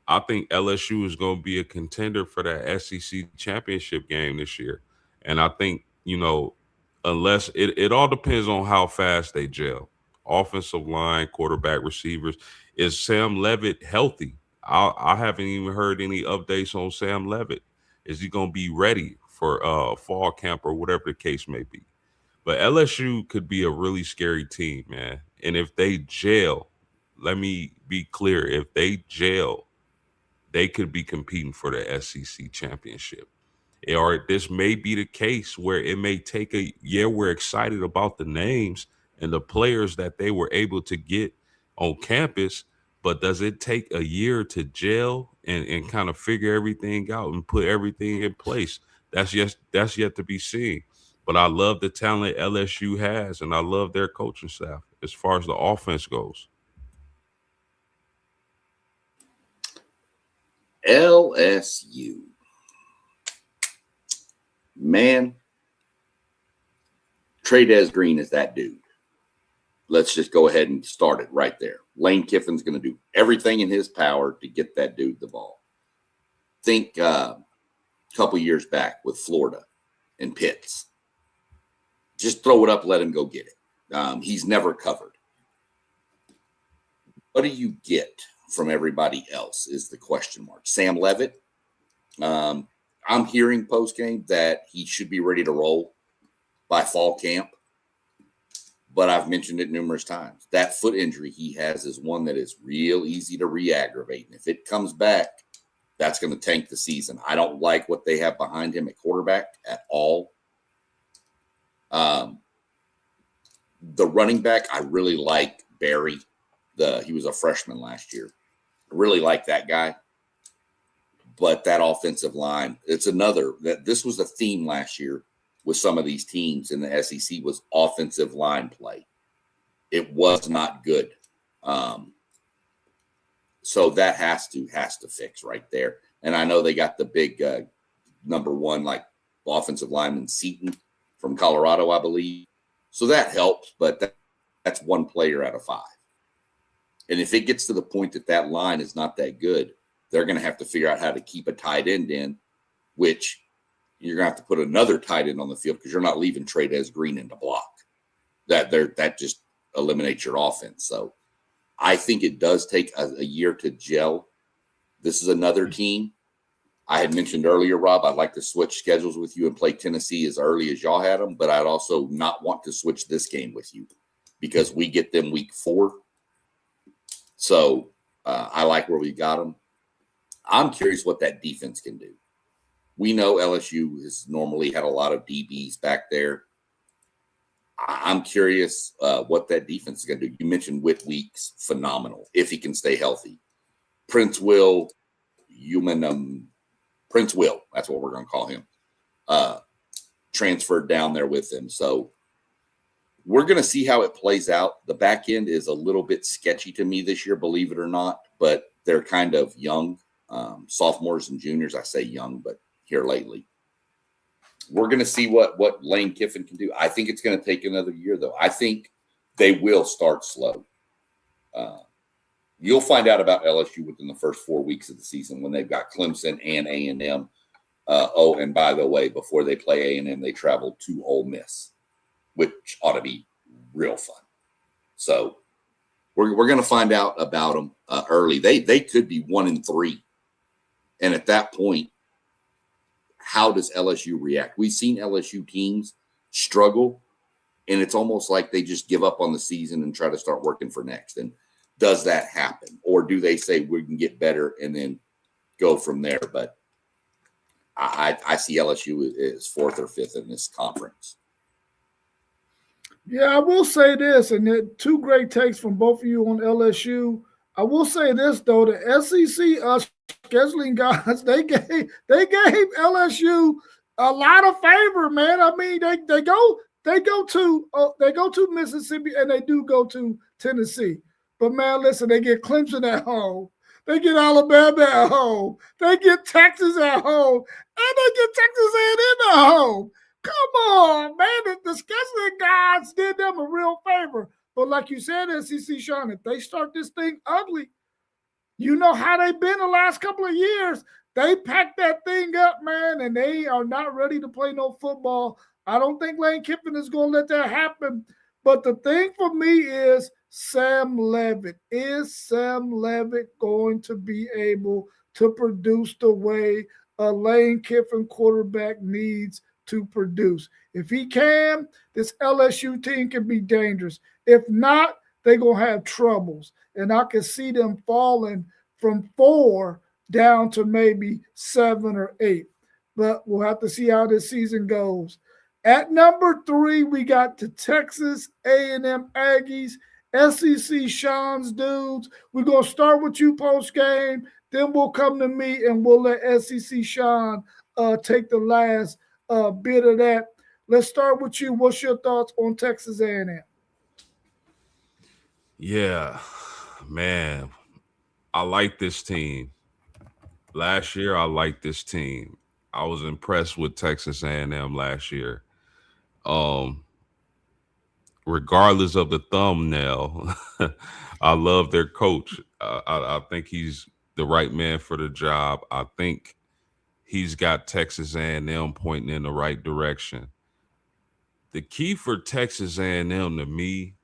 I think LSU is going to be a contender for that SEC championship game this year. And I think, unless it all depends on how fast they gel. Offensive line, quarterback, receivers. Is Sam Levitt healthy? I haven't even heard any updates on Sam Levitt. Is he going to be ready for fall camp or whatever the case may be? But LSU could be a really scary team, man. And if they gel, let me be clear, if they gel, they could be competing for the SEC championship. Or this may be the case where it may take we're excited about the names and the players that they were able to get on campus, but does it take a year to gel and kind of figure everything out and put everything in place? That's yet to be seen. But I love the talent LSU has, and I love their coaching staff as far as the offense goes. LSU. Man, Trey'Dez Green is that dude. Let's just go ahead and start it right there. Lane Kiffin's going to do everything in his power to get that dude the ball. Think a couple years back with Florida and Pitts. Just throw it up, let him go get it. He's never covered. What do you get from everybody else is the question mark. Sam Levitt, I'm hearing post-game that he should be ready to roll by fall camp, but I've mentioned it numerous times. That foot injury he has is one that is real easy to re-aggravate, and if it comes back, that's going to tank the season. I don't like what they have behind him at quarterback at all. The running back, I really like Barry. He was a freshman last year. I really like that guy. But that offensive line, it's another that this was a theme last year with some of these teams in the SEC was offensive line play. It was not good. So that has to fix right there. And I know they got the big number one, like offensive lineman Seaton from Colorado, I believe. So that helps, but that's one player out of 5. And if it gets to the point that line is not that good, they're going to have to figure out how to keep a tight end in, which you're going to have to put another tight end on the field because you're not leaving Trey'Dez Green in the block. That just eliminates your offense. So I think it does take a year to gel. This is another team. I had mentioned earlier, Rob, I'd like to switch schedules with you and play Tennessee as early as y'all had them, but I'd also not want to switch this game with you because we get them week 4. So I like where we got them. I'm curious what that defense can do. We know LSU has normally had a lot of DBs back there. I'm curious what that defense is going to do. You mentioned Whit Weeks, phenomenal, if he can stay healthy. Prince Will, that's what we're going to call him, transferred down there with him. So we're going to see how it plays out. The back end is a little bit sketchy to me this year, believe it or not, but they're kind of young. Sophomores and juniors, I say young, but here lately. We're going to see what Lane Kiffin can do. I think it's going to take another year, though. I think they will start slow. You'll find out about LSU within the first 4 weeks of the season when they've got Clemson and A&M. And by the way, before they play A&M, they travel to Ole Miss, which ought to be real fun. So we're going to find out about them early. They could be 1-3. And at that point, how does LSU react? We've seen LSU teams struggle, and it's almost like they just give up on the season and try to start working for next. And does that happen? Or do they say we can get better and then go from there? But I see LSU as 4th or 5th in this conference. Yeah, I will say this, and there 2 great takes from both of you on LSU. I will say this though: the SEC scheduling guys, they gave LSU a lot of favor, man. I mean, they go They go to Mississippi and they do go to Tennessee. But man, listen, they get Clemson at home. They get Alabama at home. They get Texas at home. And they get Texas A&M at home. Come on, man. The scheduling gods did them a real favor. But like you said, SEC, Sean, if they start this thing ugly, you know how they've been the last couple of years. They packed that thing up, man, and they are not ready to play no football. I don't think Lane Kiffin is going to let that happen. But the thing for me is Sam Levitt. Is Sam Levitt going to be able to produce the way a Lane Kiffin quarterback needs to produce? If he can, this LSU team can be dangerous. If not, they're going to have troubles. And I can see them falling from 4 down to maybe 7 or 8. But we'll have to see how this season goes. At number 3, we got the Texas A&M Aggies, SEC Sean's dudes. We're going to start with you post-game. Then we'll come to me and we'll let SEC Sean take the last bit of that. Let's start with you. What's your thoughts on Texas A&M? Yeah, man, I like this team. Last year, I liked this team. I was impressed with Texas A&M last year. Regardless of the thumbnail, I love their coach. I think he's the right man for the job. I think he's got Texas A&M pointing in the right direction. The key for Texas A&M to me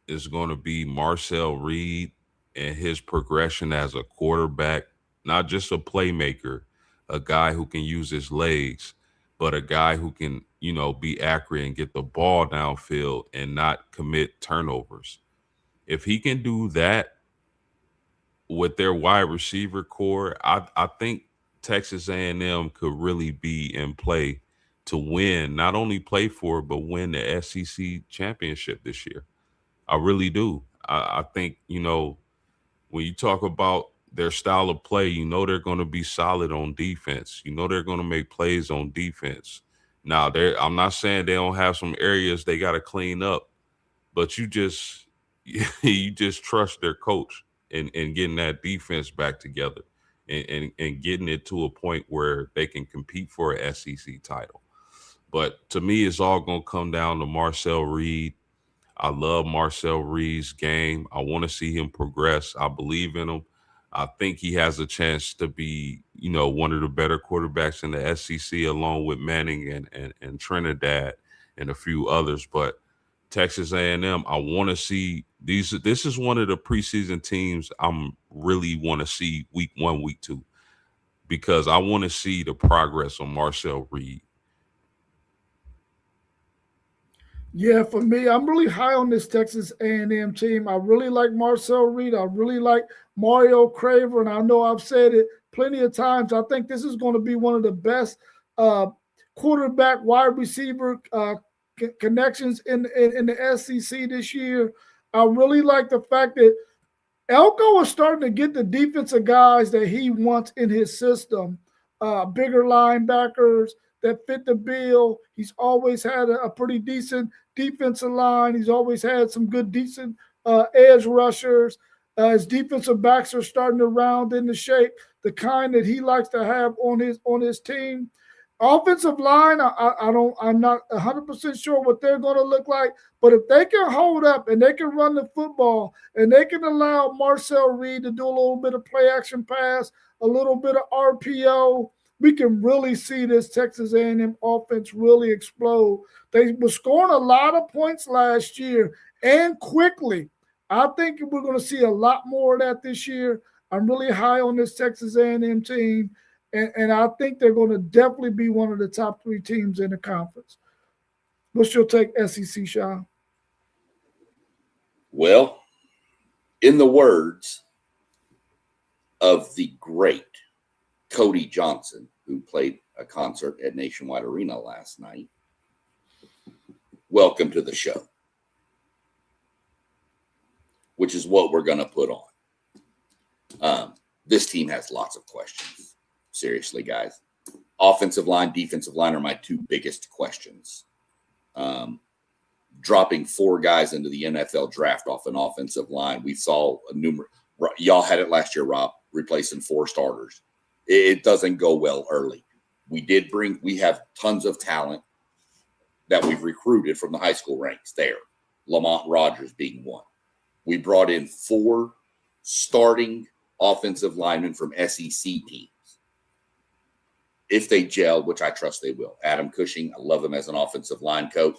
is going to be Marcel Reed and his progression as a quarterback, not just a playmaker, a guy who can use his legs, but a guy who can, be accurate and get the ball downfield and not commit turnovers. If he can do that with their wide receiver core, I think Texas A&M could really be in play to win, not only play for, but win the SEC championship this year. I really do. I think, when you talk about their style of play, they're going to be solid on defense. They're going to make plays on defense. Now, I'm not saying they don't have some areas they got to clean up, but you just trust their coach and getting that defense back together and getting it to a point where they can compete for an SEC title. But to me, it's all going to come down to Marcel Reed. I love Marcel Reed's game. I want to see him progress. I believe in him. I think he has a chance to be, one of the better quarterbacks in the SEC, along with Manning and Trinidad and a few others. But Texas A&M, I want to see these. This is one of the preseason teams I'm really want to see week 1, week 2, because I want to see the progress on Marcel Reed. Yeah, for me, I'm really high on this Texas A&M team. I really like Marcel Reed. I really like Mario Craver, and I know I've said it plenty of times. I think this is going to be one of the best quarterback wide receiver connections in the SEC this year. I really like the fact that Elko is starting to get the defensive guys that he wants in his system, bigger linebackers that fit the bill. He's always had a pretty decent defensive line. He's always had some good, decent edge rushers. His defensive backs are starting to round into shape, the kind that he likes to have on his team. Offensive line, I'm not 100% sure what they're going to look like, but if they can hold up and they can run the football and they can allow Marcel Reed to do a little bit of play action pass, a little bit of RPO, we can really see this Texas A&M offense really explode. They were scoring a lot of points last year and quickly. I think we're going to see a lot more of that this year. I'm really high on this Texas A&M team. And I think they're going to definitely be one of the top 3 teams in the conference. What's your take, SEC, Sean? Well, in the words of the great Cody Johnson, who played a concert at Nationwide Arena last night, welcome to the show, which is what we're going to put on. This team has lots of questions. Seriously, guys. Offensive line, defensive line are my 2 biggest questions. dropping 4 guys into the NFL draft off an offensive line. We saw a numerous. Y'all had it last year, Rob, replacing 4 starters. It doesn't go well early. We have tons of talent that we've recruited from the high school ranks there. Lamont Rogers being one. We brought in 4 starting offensive linemen from SEC teams. If they gel, which I trust they will. Adam Cushing, I love him as an offensive line coach.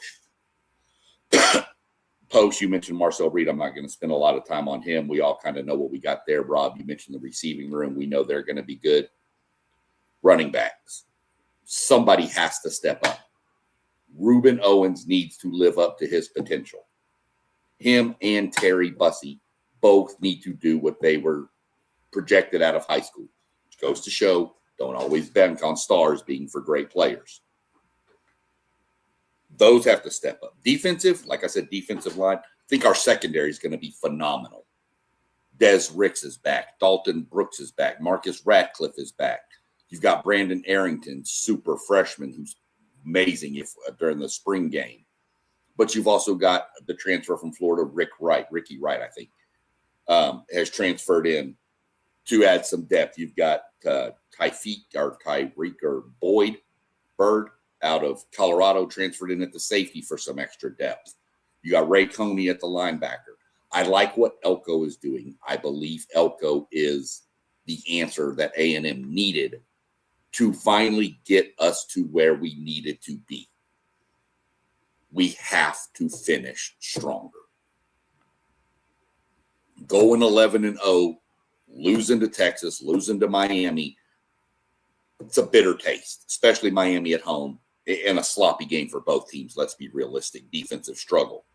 Post, you mentioned Marcel Reed. I'm not going to spend a lot of time on him. We all kind of know what we got there. Rob, you mentioned the receiving room. We know they're going to be good. Running backs. Somebody has to step up. Reuben Owens needs to live up to his potential. Him and Terry Bussey both need to do what they were projected out of high school, which goes to show don't always bank on stars being for great players. Those have to step up. Defensive, like I said, defensive line. I think our secondary is going to be phenomenal. Des Ricks is back. Dalton Brooks is back. Marcus Ratcliffe is back. You've got Brandon Arrington, super freshman, who's amazing during the spring game. But you've also got the transfer from Florida, Ricky Wright, I think, has transferred in to add some depth. You've got Tyreek or Bird out of Colorado, transferred in at the safety for some extra depth. You got Ray Coney at the linebacker. I like what Elko is doing. I believe Elko is the answer that A&M needed to finally get us to where we needed to be. We have to finish stronger. Going 11-0, losing to Texas, losing to Miami, it's a bitter taste, especially Miami at home, and a sloppy game for both teams. Let's be realistic. Defensive struggle.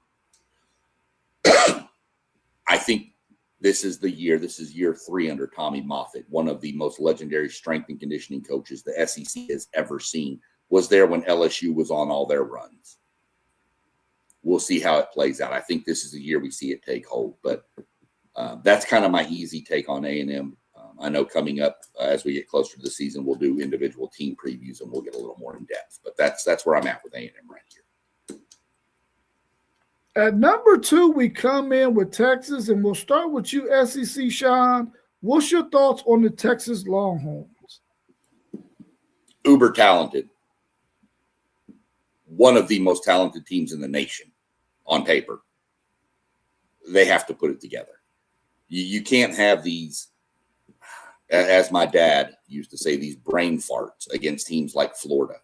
I think this is year 3 under Tommy Moffitt, one of the most legendary strength and conditioning coaches the SEC has ever seen. Was there when LSU was on all their runs. We'll see how it plays out. I think this is the year we see it take hold, but that's kind of my easy take on A&M. I know coming up as we get closer to the season, we'll do individual team previews and we'll get a little more in depth. But that's where I'm at with A&M right here. At number 2, we come in with Texas, and we'll start with you, SEC Sean. What's your thoughts on the Texas Longhorns? Uber talented. One of the most talented teams in the nation on paper. They have to put it together. You can't have these, as my dad used to say, these brain farts against teams like Florida.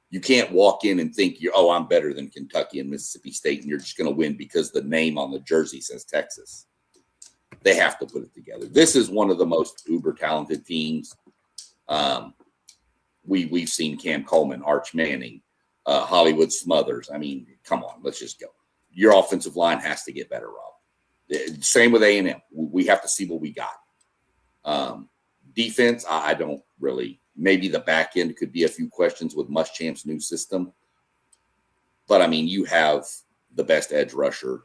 You can't walk in and think, I'm better than Kentucky and Mississippi State, and you're just going to win because the name on the jersey says Texas. They have to put it together. This is one of the most uber talented teams. We've seen Cam Coleman, Arch Manning, Hollywood Smothers. I mean, come on, let's just go. Your offensive line has to get better, Rob. Same with A&M. We have to see what we got. Defense, I don't really. Maybe the back end could be a few questions with Muschamp's new system. But, I mean, you have the best edge rusher,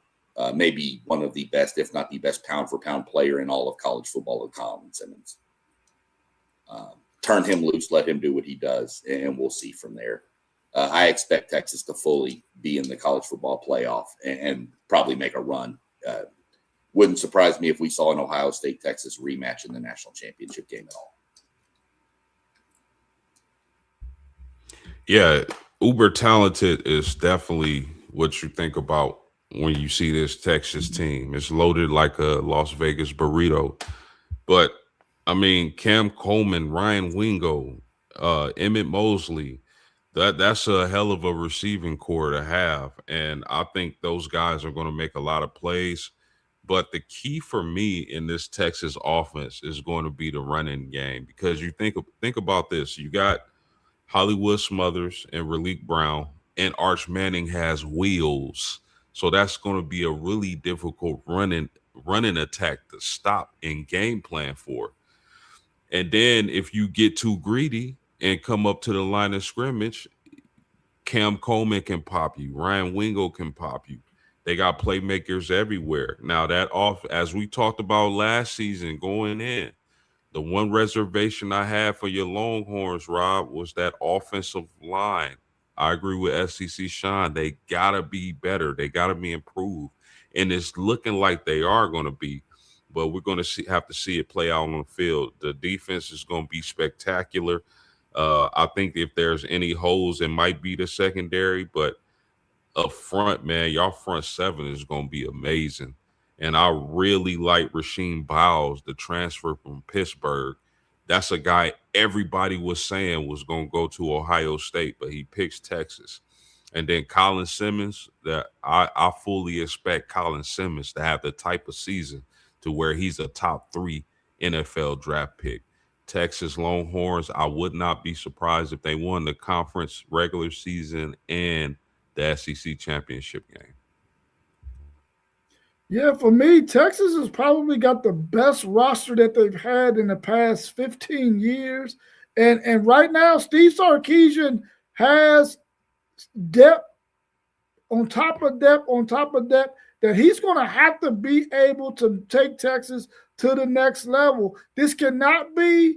maybe one of the best, if not the best pound-for-pound player in all of college football, Colin Simmons. Turn him loose, let him do what he does, and we'll see from there. I expect Texas to fully be in the college football playoff and probably make a run. Wouldn't surprise me if we saw an Ohio State-Texas rematch in the national championship game at all. Yeah, uber talented is definitely what you think about when you see this Texas team. It's loaded like a Las Vegas burrito. But, I mean, Cam Coleman, Ryan Wingo, Emmett Mosley, that's a hell of a receiving core to have. And I think those guys are going to make a lot of plays. But the key for me in this Texas offense is going to be the running game, because you think about this. You got Hollywood Smothers and Raleek Brown, and Arch Manning has wheels. So that's going to be a really difficult running attack to stop and game plan for. And then if you get too greedy and come up to the line of scrimmage, Cam Coleman can pop you. Ryan Wingo can pop you. They got playmakers everywhere. Now as we talked about last season going in, the one reservation I had for your Longhorns, Rob, was that offensive line. I agree with SEC Sean. They gotta be better. They gotta be improved, and it's looking like they are going to be. But we're going to have to see it play out on the field. The defense is going to be spectacular. I think if there's any holes, it might be the secondary, but up front, man, y'all front seven is going to be amazing. And I really like Rasheem Biles, the transfer from Pittsburgh. That's a guy everybody was saying was going to go to Ohio State, but he picks Texas. And then Colin Simmons, that I fully expect Colin Simmons to have the type of season to where he's a top 3 NFL draft pick. Texas Longhorns, I would not be surprised if they won the conference regular season and the SEC championship game. Yeah, for me, Texas has probably got the best roster that they've had in the past 15 years. And right now, Steve Sarkisian has depth on top of depth on top of depth that he's going to have to be able to take Texas to the next level. This cannot be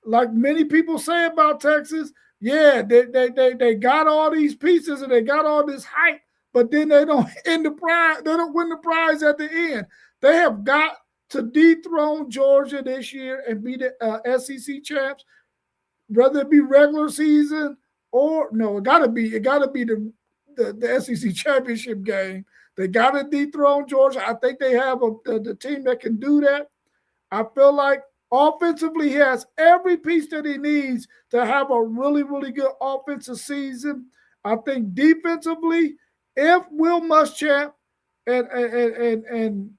like many people say about Texas. Yeah, they got all these pieces and they got all this hype, but then they don't end the prize. They don't win the prize at the end. They have got to dethrone Georgia this year and be the SEC champs, whether it be regular season or no. It got to be the SEC championship game. They got to dethrone Georgia. I think they have the team that can do that. I feel like offensively, he has every piece that he needs to have a really, really good offensive season. I think defensively, if Will Muschamp and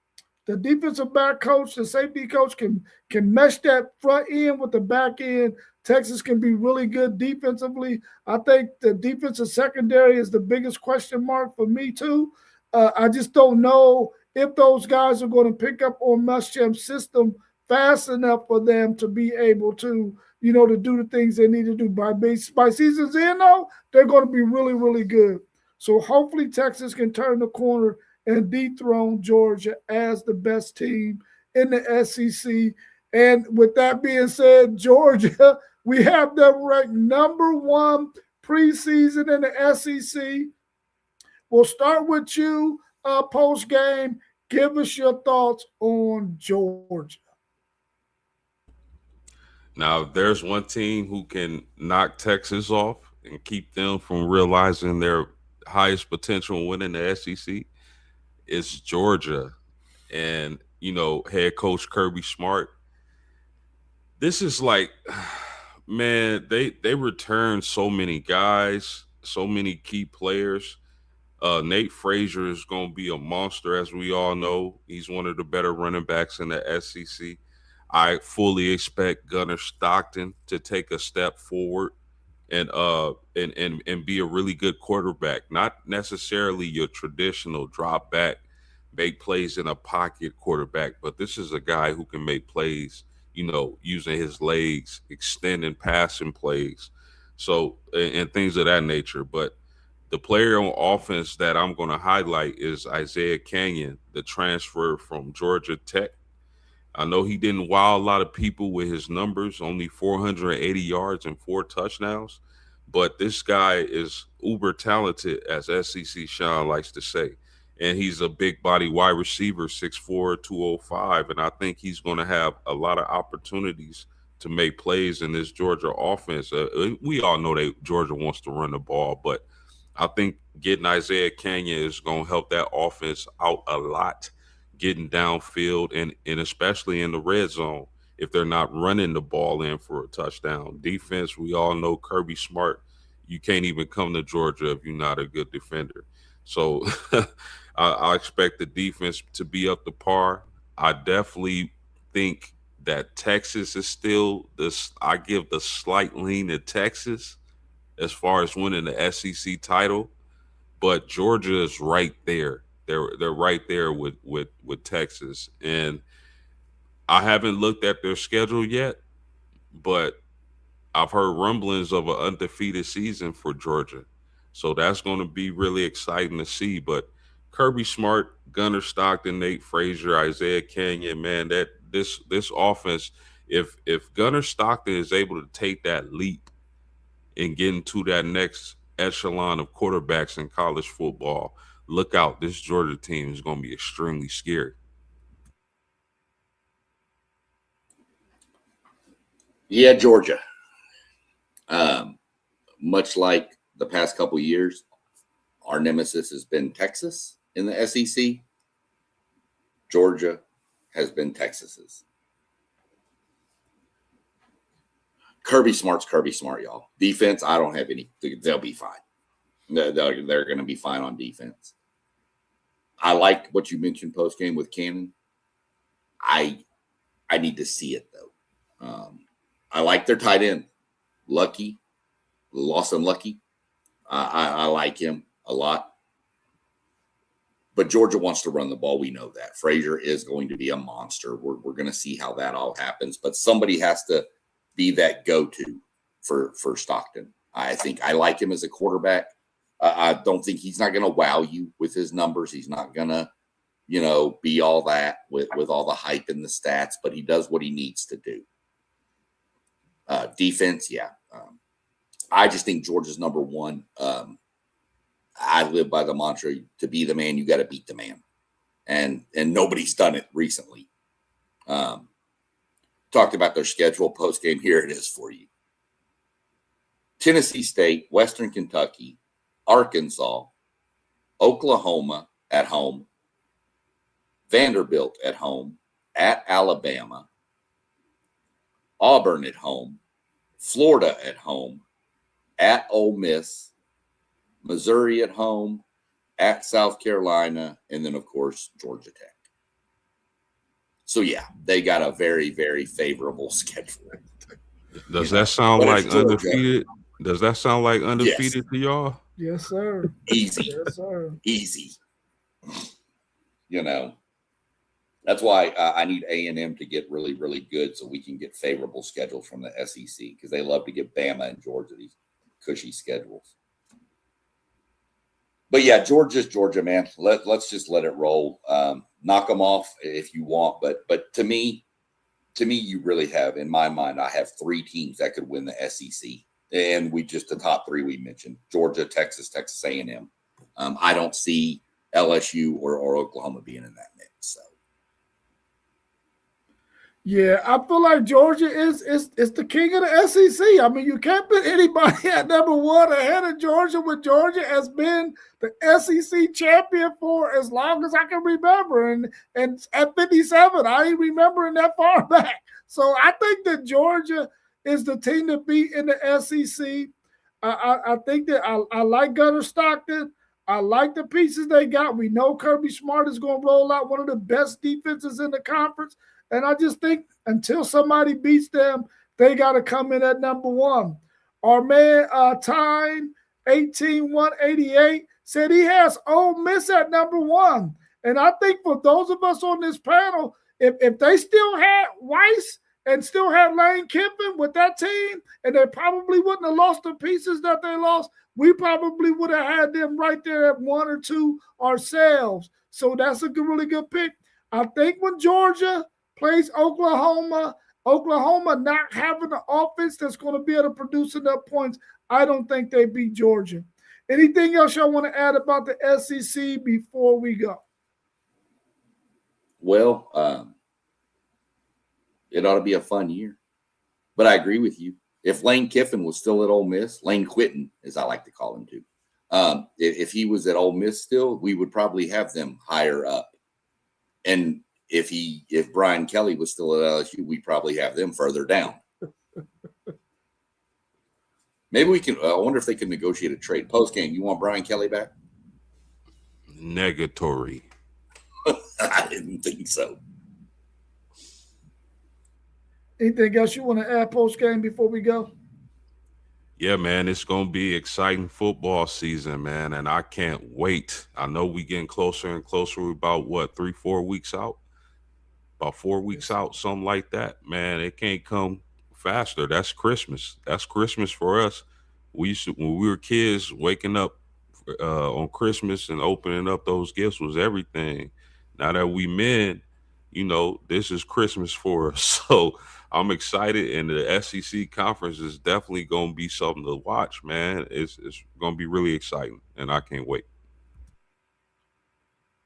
the defensive back coach, the safety coach can mesh that front end with the back end, Texas can be really good defensively. I think the defensive secondary is the biggest question mark for me too. I just don't know if those guys are going to pick up on Muschamp's system fast enough for them to be able to, to do the things they need to do. By season's end, though, they're going to be really, really good. So hopefully Texas can turn the corner and dethrone Georgia as the best team in the SEC. And with that being said, Georgia, we have them ranked number 1 preseason in the SEC. We'll start with you post game. Give us your thoughts on Georgia. Now, if there's one team who can knock Texas off and keep them from realizing their highest potential in winning the SEC, it's Georgia. And, head coach Kirby Smart. This is like, man, they returned so many guys, so many key players. Nate Frazier is going to be a monster, as we all know. He's one of the better running backs in the SEC. I fully expect Gunnar Stockton to take a step forward and be a really good quarterback. Not necessarily your traditional drop back, make plays in a pocket quarterback, but this is a guy who can make plays, using his legs, extending passing plays, so and things of that nature. But the player on offense that I'm going to highlight is Isaiah Canyon, the transfer from Georgia Tech. I know he didn't wow a lot of people with his numbers, only 480 yards and 4 touchdowns, but this guy is uber talented, as SEC Sean likes to say. And he's a big body wide receiver, 6'4", 205, and I think he's going to have a lot of opportunities to make plays in this Georgia offense. We all know that Georgia wants to run the ball, but I think getting Isaiah Canyon is going to help that offense out a lot, getting downfield and especially in the red zone if they're not running the ball in for a touchdown. Defense, we all know Kirby Smart. You can't even come to Georgia if you're not a good defender. So I expect the defense to be up to par. I definitely think that Texas is still this. I give the slight lean to Texas as far as winning the SEC title, but Georgia is right there. They're right there with Texas, and I haven't looked at their schedule yet, but I've heard rumblings of an undefeated season for Georgia, so that's going to be really exciting to see. But Kirby Smart, Gunnar Stockton, Nate Frazier, Isaiah Canyon, man, that this offense, if Gunnar Stockton is able to take that leap and get into that next echelon of quarterbacks in college football. Look out, this Georgia team is going to be extremely scary. Yeah, Georgia. Much like the past couple years, our nemesis has been Texas in the SEC. Georgia has been Texas's. Kirby Smart's Kirby Smart, y'all. Defense, I don't have any. They'll be fine. They're going to be fine on defense. I like what you mentioned post game with Cannon. I need to see it though. I like their tight end, Lucky, Lawson Lucky. I like him a lot. But Georgia wants to run the ball. We know that. Frazier is going to be a monster. We're going to see how that all happens. But somebody has to be that go-to for Stockton. I think I like him as a quarterback. I don't think he's not going to wow you with his numbers. He's not going to, be all that with all the hype and the stats, but he does what he needs to do. Defense, yeah. I just think Georgia's number one. I live by the mantra, to be the man, you got to beat the man. And nobody's done it recently. Talked about their schedule post-game. Here it is for you. Tennessee State, Western Kentucky, Arkansas, Oklahoma at home, Vanderbilt at home, at Alabama, Auburn at home, Florida at home, at Ole Miss, Missouri at home, at South Carolina, and then, of course, Georgia Tech. So, yeah, they got a very, very favorable schedule. Does that sound like undefeated? Does that sound like undefeated to y'all? Yes, sir. Easy. Yes, sir. Easy. That's why I need A&M to get really, really good so we can get favorable schedules from the SEC, because they love to give Bama and Georgia these cushy schedules. But, yeah, Georgia's Georgia, man. Let's just let it roll. Knock them off if you want. But to me, you really have, in my mind, I have three teams that could win the SEC. And the top three we mentioned, Georgia, Texas A&M. I don't see LSU or Oklahoma being in that mix. So. Yeah, I feel like Georgia is the king of the SEC. I mean, you can't put anybody at number one ahead of Georgia when Georgia has been the SEC champion for as long as I can remember. And at 57, I ain't remembering that far back. So I think that Georgia is the team to beat in the SEC. I think that I like Gunnar Stockton. I like the pieces they got. We know Kirby Smart is going to roll out one of the best defenses in the conference. And I just think until somebody beats them, they got to come in at number one. Our man, Tyne, 18188, said he has Ole Miss at number one. And I think for those of us on this panel, if they still had Weiss and still had Lane Kiffin with that team, and they probably wouldn't have lost the pieces that they lost, we probably would have had them right there at one or two ourselves. So that's a really good pick. I think when Georgia plays Oklahoma not having an offense that's going to be able to produce enough points, I don't think they beat Georgia. Anything else y'all want to add about the SEC before we go? Well, it ought to be a fun year. But I agree with you. If Lane Kiffin was still at Ole Miss, Lane Quitten, as I like to call him too, if he was at Ole Miss still, we would probably have them higher up. And if Brian Kelly was still at LSU, we'd probably have them further down. Maybe we can. I wonder if they can negotiate a trade post game. You want Brian Kelly back? Negatory. I didn't think so. Anything else you want to add post game before we go? Yeah, man, it's going to be exciting football season, man, and I can't wait. I know we getting closer and closer. We're about, 3-4 weeks out? About 4 weeks out, something like that. Man, it can't come faster. That's Christmas. That's Christmas for us. We used to, when we were kids, waking up on Christmas and opening up those gifts was everything. Now that we men, this is Christmas for us. So I'm excited, and the SEC conference is definitely going to be something to watch, man. It's going to be really exciting, and I can't wait.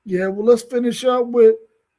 Yeah, well, let's finish up with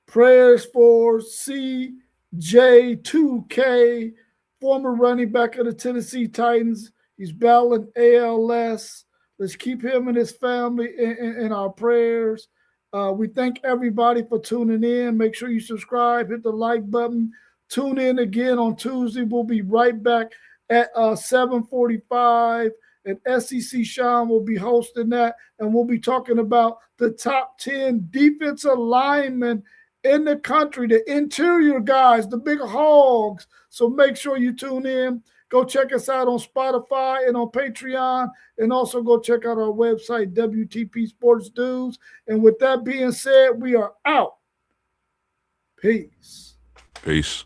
prayers for CJ2K, former running back of the Tennessee Titans. He's battling ALS. Let's keep him and his family in our prayers. We thank everybody for tuning in. Make sure you subscribe, hit the like button. Tune in again on Tuesday. We'll be right back at 7:45, and SEC Sean will be hosting that, and we'll be talking about the top 10 defensive linemen in the country, the interior guys, the big hogs. So make sure you tune in. Go check us out on Spotify and on Patreon, and also go check out our website, WTP Sports News. And with that being said, we are out. Peace. Peace.